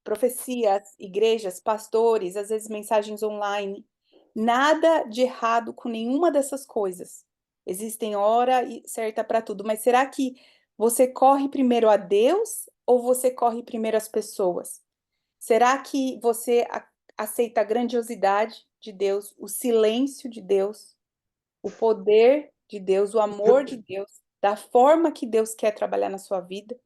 Profecias, igrejas, pastores, às vezes mensagens online. Nada de errado com nenhuma dessas coisas. Existem hora certa para tudo, mas será que você corre primeiro a Deus ou você corre primeiro as pessoas? Será que você aceita a grandiosidade de Deus, o silêncio de Deus, o poder de Deus, o amor de Deus, da forma que Deus quer trabalhar na sua vida?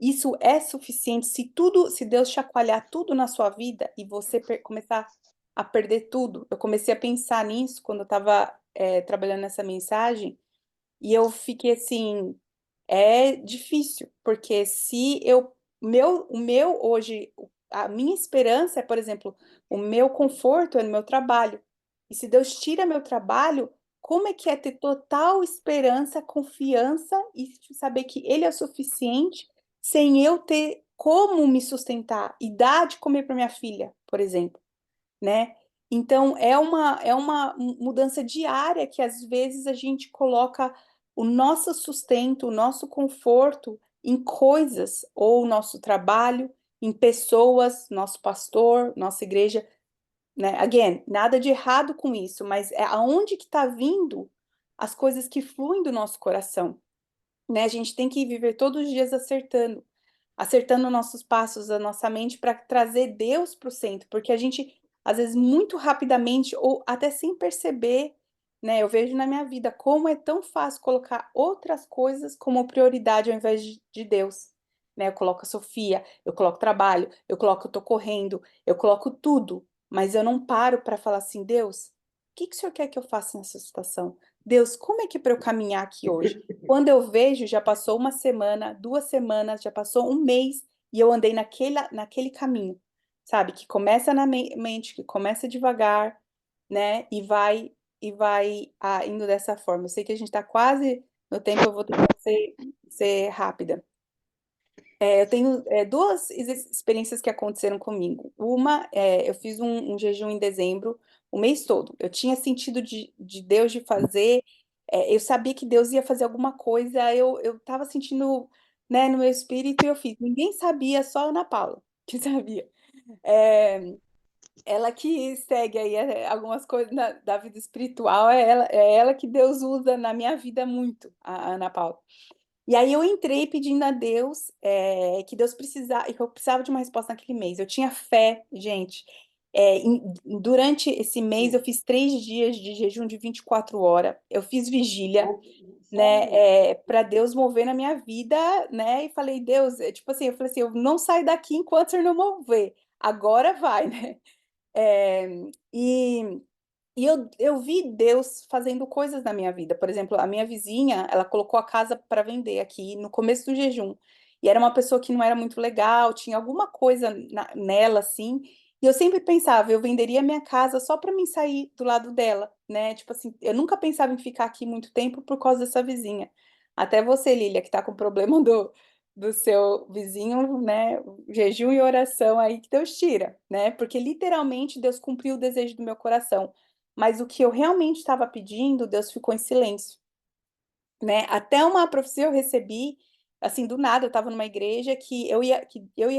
Isso é suficiente se Deus chacoalhar tudo na sua vida e você começar a perder tudo. Eu comecei a pensar nisso quando eu estava trabalhando nessa mensagem e eu fiquei assim, é difícil, porque se eu, o meu hoje, a minha esperança é, por exemplo, o meu conforto é no meu trabalho. E se Deus tira meu trabalho, como é que é ter total esperança, confiança e saber que Ele é o suficiente sem eu ter como me sustentar e dar de comer para minha filha, por exemplo, né? Então, é uma mudança diária que às vezes a gente coloca o nosso sustento, o nosso conforto em coisas, ou o nosso trabalho, em pessoas, nosso pastor, nossa igreja, né? Again, nada de errado com isso, mas é aonde que está vindo as coisas que fluem do nosso coração, né? A gente tem que viver todos os dias acertando nossos passos, a nossa mente para trazer Deus para o centro, porque a gente, às vezes, muito rapidamente, ou até sem perceber, né? Eu vejo na minha vida como é tão fácil colocar outras coisas como prioridade ao invés de Deus. Né? Eu coloco a Sofia, eu coloco trabalho, eu coloco eu tô correndo, eu coloco tudo, mas eu não paro para falar assim, Deus, o que o Senhor quer que eu faça nessa situação? Deus, como é que é para eu caminhar aqui hoje? Quando eu vejo, já passou uma semana, 2 semanas, já passou um mês e eu andei naquele caminho, sabe? Que começa na mente, que começa devagar, né? E vai indo dessa forma. Eu sei que a gente está quase no tempo, eu vou tentar ser rápida. Eu tenho duas experiências que aconteceram comigo. Uma, eu fiz um jejum em dezembro, o mês todo. Eu tinha sentido de Deus de fazer, eu sabia que Deus ia fazer alguma coisa, eu estava sentindo, né, no meu espírito e eu fiz. Ninguém sabia, só a Ana Paula que sabia. É, ela que segue aí algumas coisas da vida espiritual, é ela que Deus usa na minha vida muito, a Ana Paula. E aí eu entrei pedindo a Deus que Deus precisava, que eu precisava de uma resposta naquele mês. Eu tinha fé, gente. Durante esse mês eu fiz 3 dias de jejum de 24 horas. Eu fiz vigília, né, para Deus mover na minha vida, né? E falei, Deus, tipo assim, eu falei assim, eu não saio daqui enquanto o Senhor não mover. Agora vai, né? É, e e eu vi Deus fazendo coisas na minha vida. Por exemplo, a minha vizinha, ela colocou a casa para vender aqui no começo do jejum. E era uma pessoa que não era muito legal, tinha alguma coisa nela, assim. E eu sempre pensava, eu venderia minha casa só para mim sair do lado dela, né? Tipo assim, eu nunca pensava em ficar aqui muito tempo por causa dessa vizinha. Até você, Lília, que tá com problema do seu vizinho, né? Jejum e oração aí que Deus tira, né? Porque literalmente Deus cumpriu o desejo do meu coração. Mas o que eu realmente estava pedindo, Deus ficou em silêncio, né? Até uma profecia eu recebi, assim, do nada, eu estava numa igreja que eu ia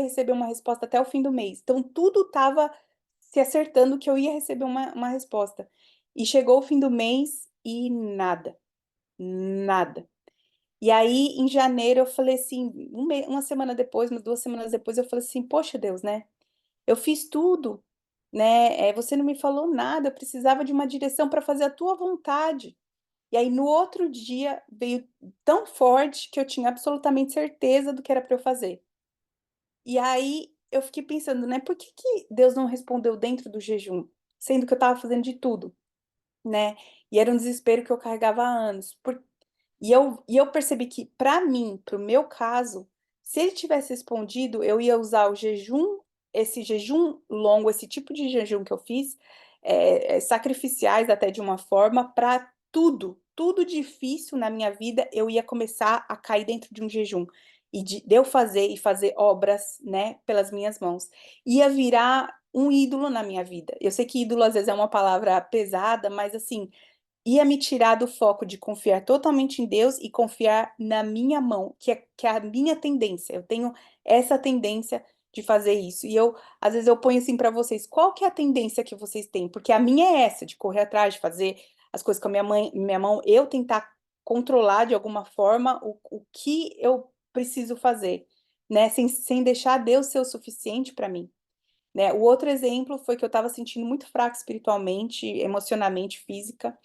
receber uma resposta até o fim do mês. Então, tudo estava se acertando que eu ia receber uma resposta. E chegou o fim do mês e nada, nada. E aí, em janeiro, eu falei assim, uma semana depois, 2 semanas depois, eu falei assim, poxa Deus, né? Eu fiz tudo, né? Você não me falou nada, eu precisava de uma direção para fazer a tua vontade. E aí, no outro dia, veio tão forte que eu tinha absolutamente certeza do que era para eu fazer. E aí, eu fiquei pensando, né? Por que Deus não respondeu dentro do jejum? Sendo que eu estava fazendo de tudo, né? E era um desespero que eu carregava há anos. E eu percebi que, para mim, para o meu caso, se ele tivesse respondido, eu ia usar esse jejum longo, esse tipo de jejum que eu fiz, sacrificiais até de uma forma, para tudo difícil na minha vida, eu ia começar a cair dentro de um jejum. E de eu fazer obras, né, pelas minhas mãos. Ia virar um ídolo na minha vida. Eu sei que ídolo às vezes é uma palavra pesada, mas assim, ia me tirar do foco de confiar totalmente em Deus e confiar na minha mão, que é a minha tendência. Eu tenho essa tendência de fazer isso. E às vezes eu ponho assim para vocês, qual que é a tendência que vocês têm? Porque a minha é essa, de correr atrás, de fazer as coisas com a minha mão, eu tentar controlar de alguma forma o que eu preciso fazer, né? Sem deixar Deus ser o suficiente para mim. Né? O outro exemplo foi que eu estava sentindo muito fraca espiritualmente, emocionalmente, física,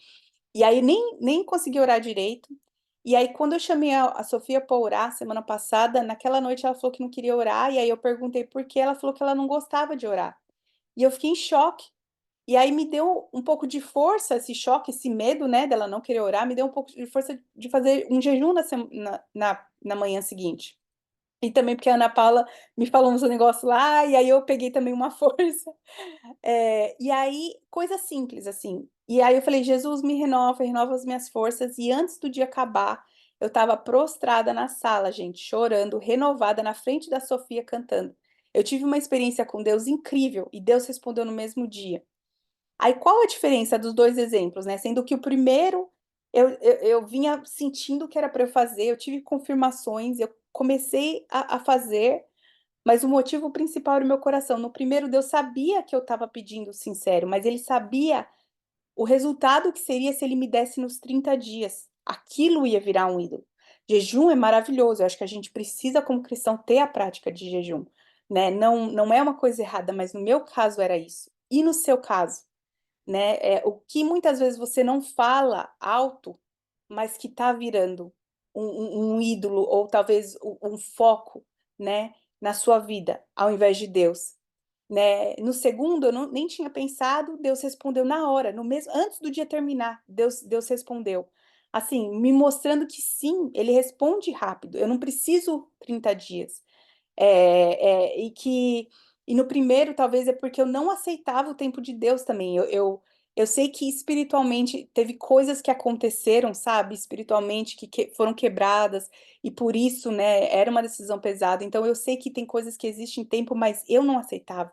e aí nem consegui orar direito. E aí, quando eu chamei a Sofia para orar semana passada, naquela noite ela falou que não queria orar, e aí eu perguntei por quê, ela falou que ela não gostava de orar. E eu fiquei em choque. E aí me deu um pouco de força, esse choque, esse medo, né, dela não querer orar, me deu um pouco de força de fazer um jejum na manhã seguinte. E também porque a Ana Paula me falou uns negócios lá, e aí eu peguei também uma força. E aí, coisa simples, assim. E aí eu falei, Jesus, me renova as minhas forças. E antes do dia acabar, eu estava prostrada na sala, gente, chorando, renovada, na frente da Sofia cantando. Eu tive uma experiência com Deus incrível, e Deus respondeu no mesmo dia. Aí, qual a diferença dos dois exemplos, né? Sendo que o primeiro, eu vinha sentindo que era para eu fazer, eu tive confirmações, eu comecei a fazer, mas o motivo principal era o meu coração. No primeiro, Deus sabia que eu estava pedindo sincero, mas Ele sabia o resultado que seria se Ele me desse nos 30 dias. Aquilo ia virar um ídolo. Jejum é maravilhoso, eu acho que a gente precisa, como cristão, ter a prática de jejum, né? Não é uma coisa errada, mas no meu caso era isso. E no seu caso? Né? O que muitas vezes você não fala alto, mas que está virando um ídolo ou talvez um foco, né, na sua vida, ao invés de Deus. Né? No segundo, eu nem tinha pensado, Deus respondeu na hora, no mesmo, antes do dia terminar, Deus respondeu. Assim, me mostrando que sim, ele responde rápido, eu não preciso 30 dias. E no primeiro, talvez, é porque eu não aceitava o tempo de Deus também. Eu sei que espiritualmente teve coisas que aconteceram, sabe? Espiritualmente que foram quebradas, e por isso, né, era uma decisão pesada. Então, eu sei que tem coisas que existem em tempo, mas eu não aceitava,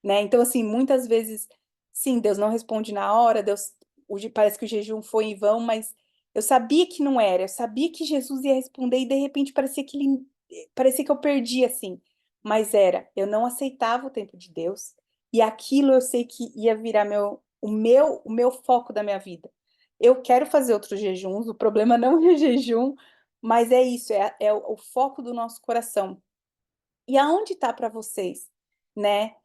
né? Então, assim, muitas vezes, sim, Deus não responde na hora, parece que o jejum foi em vão, mas eu sabia que não era, eu sabia que Jesus ia responder, e de repente parecia que eu perdi, assim, mas eu não aceitava o tempo de Deus, e aquilo eu sei que ia virar o meu foco da minha vida. Eu quero fazer outros jejuns, o problema não é jejum, mas é isso, é o foco do nosso coração. E aonde está para vocês, né?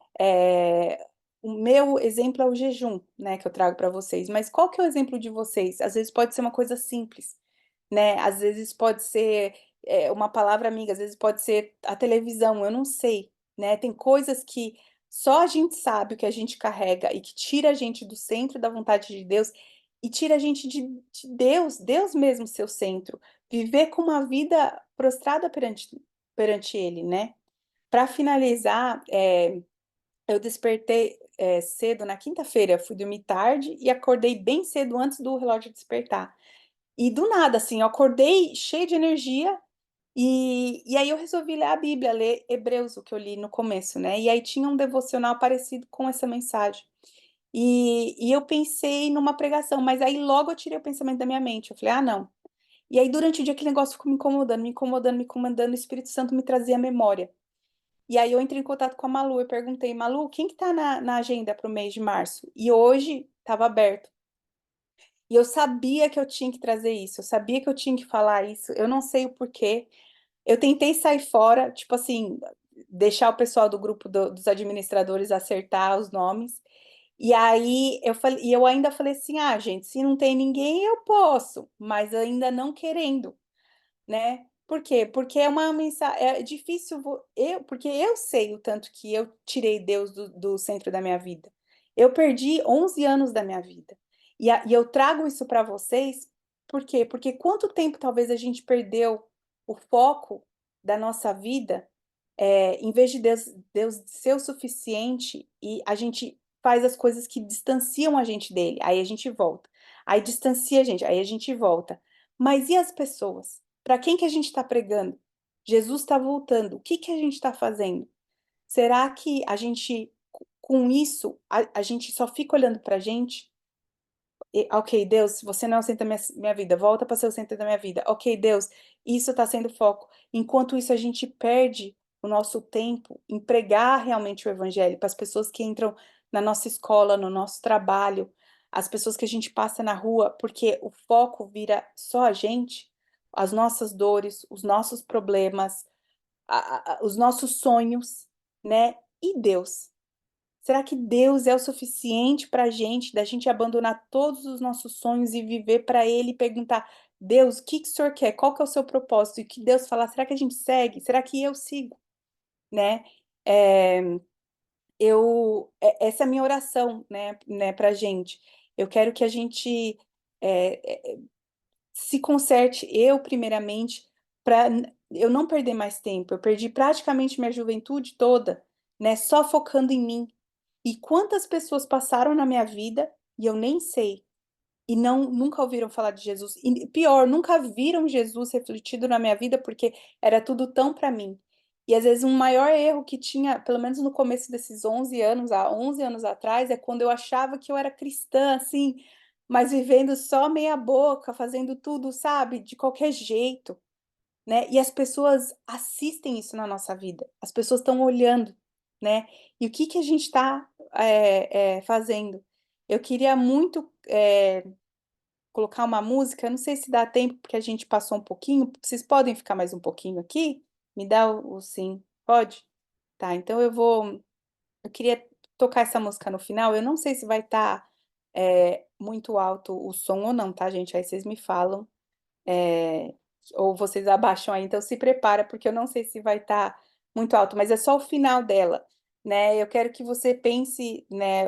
O meu exemplo é o jejum, né, que eu trago para vocês. Mas qual que é o exemplo de vocês? Às vezes pode ser uma coisa simples, né? Às vezes pode ser uma palavra amiga, às vezes pode ser a televisão, eu não sei, né? Tem coisas que só a gente sabe o que a gente carrega e que tira a gente do centro da vontade de Deus e tira a gente de Deus mesmo seu centro. Viver com uma vida prostrada perante Ele, né? Para finalizar, eu despertei cedo na quinta-feira, fui dormir tarde e acordei bem cedo antes do relógio despertar. E do nada, assim, eu acordei cheia de energia e aí eu resolvi ler a Bíblia, ler Hebreus, o que eu li no começo, né? E aí tinha um devocional parecido com essa mensagem. E eu pensei numa pregação, mas aí logo eu tirei o pensamento da minha mente. Eu falei, ah, não. E aí durante o dia aquele negócio ficou me incomodando, me incomodando, me incomodando, o Espírito Santo me trazia a memória. E aí eu entrei em contato com a Malu e perguntei, Malu, quem que tá na agenda para o mês de março? E hoje estava aberto. E eu sabia que eu tinha que trazer isso, eu sabia que eu tinha que falar isso, eu não sei o porquê. Eu tentei sair fora, tipo assim, deixar o pessoal do grupo dos administradores acertar os nomes. E aí eu ainda falei assim, ah, gente, se não tem ninguém, eu posso, mas ainda não querendo, né? Por quê? Porque é uma mensagem, é difícil, porque eu sei o tanto que eu tirei Deus do centro da minha vida. Eu perdi 11 anos da minha vida. E eu trago isso para vocês, por quê? Porque quanto tempo talvez a gente perdeu o foco da nossa vida, em vez de Deus ser o suficiente, e a gente faz as coisas que distanciam a gente dele, aí a gente volta. Aí distancia a gente, aí a gente volta. Mas e as pessoas? Para quem que a gente está pregando? Jesus está voltando. O que que a gente está fazendo? Será que a gente, com isso, a gente só fica olhando para a gente? Ok, Deus, você não é o centro da minha vida, volta para ser o centro da minha vida. Ok, Deus, isso está sendo foco. Enquanto isso, a gente perde o nosso tempo em pregar realmente o evangelho para as pessoas que entram na nossa escola, no nosso trabalho, as pessoas que a gente passa na rua, porque o foco vira só a gente, as nossas dores, os nossos problemas, os nossos sonhos, né? E Deus? Será que Deus é o suficiente para a gente, da gente abandonar todos os nossos sonhos e viver para Ele e perguntar, Deus, o que que o Senhor quer? Qual que é o seu propósito? E que Deus falar, será que a gente segue? Será que eu sigo? Né? É, essa é a minha oração, né, para a gente. Eu quero que a gente se conserte, eu primeiramente, para eu não perder mais tempo. Eu perdi praticamente minha juventude toda, né, só focando em mim. E quantas pessoas passaram na minha vida e eu nem sei, e nunca ouviram falar de Jesus. E pior, nunca viram Jesus refletido na minha vida porque era tudo tão para mim. E às vezes um maior erro que tinha, pelo menos no começo desses 11 anos, há 11 anos atrás, é quando eu achava que eu era cristã, assim, mas vivendo só meia boca, fazendo tudo, sabe, de qualquer jeito, né? E as pessoas assistem isso na nossa vida. As pessoas estão olhando, né? E o que que a gente está fazendo? Eu queria muito colocar uma música, não sei se dá tempo, porque a gente passou um pouquinho. Vocês podem ficar mais um pouquinho aqui? Me dá o sim. Pode? Tá, então eu queria tocar essa música no final. Eu não sei se vai estar muito alto o som ou não, tá, gente? Aí vocês me falam. É, ou vocês abaixam aí, então se prepara, porque eu não sei se vai estar muito alto, mas é só o final dela, né? Eu quero que você pense, né,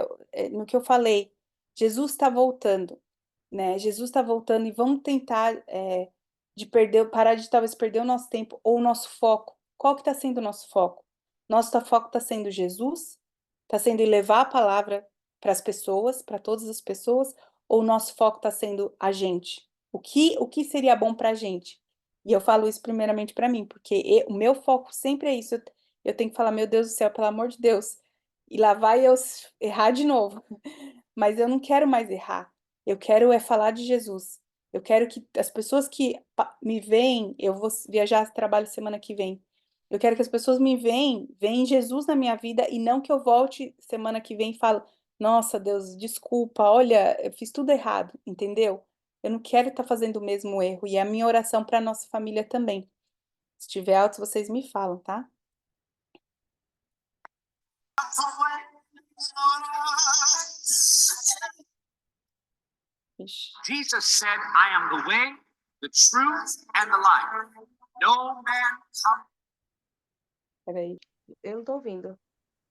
no que eu falei. Jesus está voltando, né? Jesus está voltando e vamos tentar parar de talvez perder o nosso tempo ou o nosso foco. Qual que está sendo o nosso foco? Nosso foco está sendo Jesus? Está sendo levar a palavra para as pessoas, para todas as pessoas, ou o nosso foco está sendo a gente? O que seria bom para a gente? E eu falo isso primeiramente para mim, porque o meu foco sempre é isso. Eu tenho que falar, meu Deus do céu, pelo amor de Deus. E lá vai eu errar de novo. Mas eu não quero mais errar. Eu quero falar de Jesus. Eu quero que as pessoas que me veem, eu vou viajar, trabalho semana que vem. Eu quero que as pessoas veem Jesus na minha vida e não que eu volte semana que vem e falo, nossa, Deus, desculpa, olha, eu fiz tudo errado, entendeu? Eu não quero estar fazendo o mesmo erro. E é a minha oração para a nossa família também. Se tiver alto, vocês me falam, tá? Ixi. Jesus said, I am the way, the truth, and the life. No man comes. Peraí. Eu não tô ouvindo.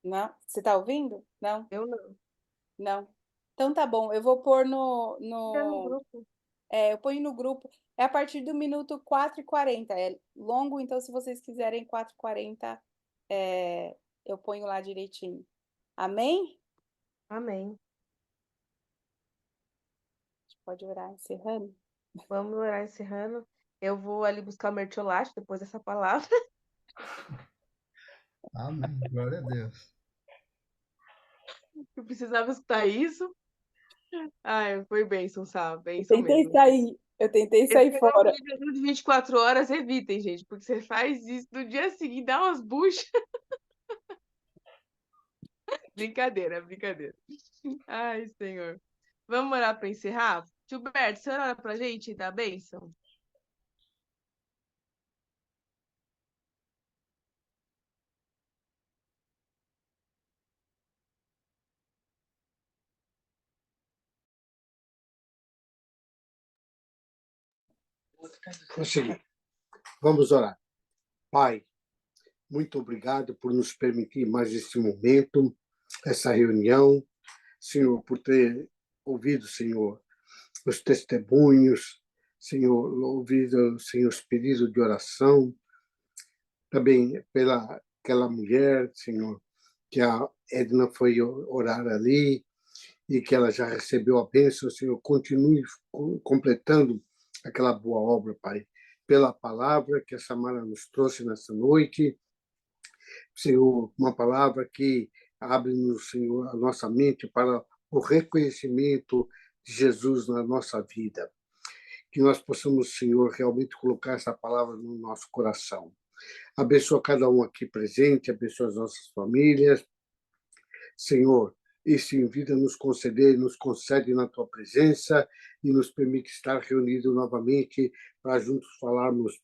Não? Você tá ouvindo? Não? Eu não. Não. Então tá bom, eu vou pôr Tá no grupo. eu ponho no grupo. É a partir do minuto 4:40. É longo, então se vocês quiserem 4:40, eu ponho lá direitinho. Amém? Amém. A gente pode orar encerrando? Vamos orar encerrando. Eu vou ali buscar o mertiolate depois dessa palavra. Amém. Glória a Deus. Eu precisava escutar isso. Ai, foi bênção, sabe? Eu Bênção mesmo. tentei Esse sair negócio fora. de jejum de 24 horas, evitem, gente, porque você faz isso no dia seguinte, dá umas buchas. Brincadeira, brincadeira. Ai, Senhor. Vamos orar para encerrar? Gilberto, você ora pra gente dar bênção? É o seguinte, vamos orar. Pai, muito obrigado por nos permitir mais esse momento, essa reunião, Senhor, por ter ouvido, Senhor, os testemunhos, Senhor, ouvido, Senhor, os pedidos de oração, também pela aquela mulher, Senhor, que a Edna foi orar ali e que ela já recebeu a bênção, Senhor, continue completando aquela boa obra, Pai, pela palavra que a Samara nos trouxe nessa noite, Senhor, uma palavra que abre-nos, Senhor, a nossa mente para o reconhecimento de Jesus na nossa vida. Que nós possamos, Senhor, realmente colocar essa palavra no nosso coração. Abençoa cada um aqui presente, abençoa as nossas famílias. Senhor, e se em vida nos concede na tua presença e nos permite estar reunidos novamente para juntos falarmos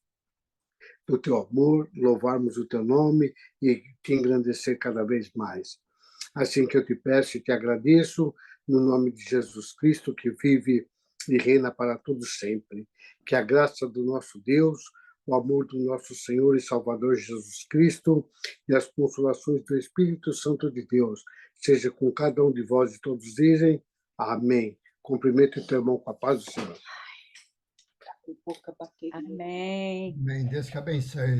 do teu amor, louvarmos o teu nome e te engrandecer cada vez mais. Assim que eu te peço e te agradeço, no nome de Jesus Cristo, que vive e reina para todos sempre. Que a graça do nosso Deus, o amor do nosso Senhor e Salvador Jesus Cristo e as consolações do Espírito Santo de Deus seja com cada um de vós e todos dizem amém. Cumprimento o teu irmão com a paz do Senhor. Amém. Amém. Deus que abençoe.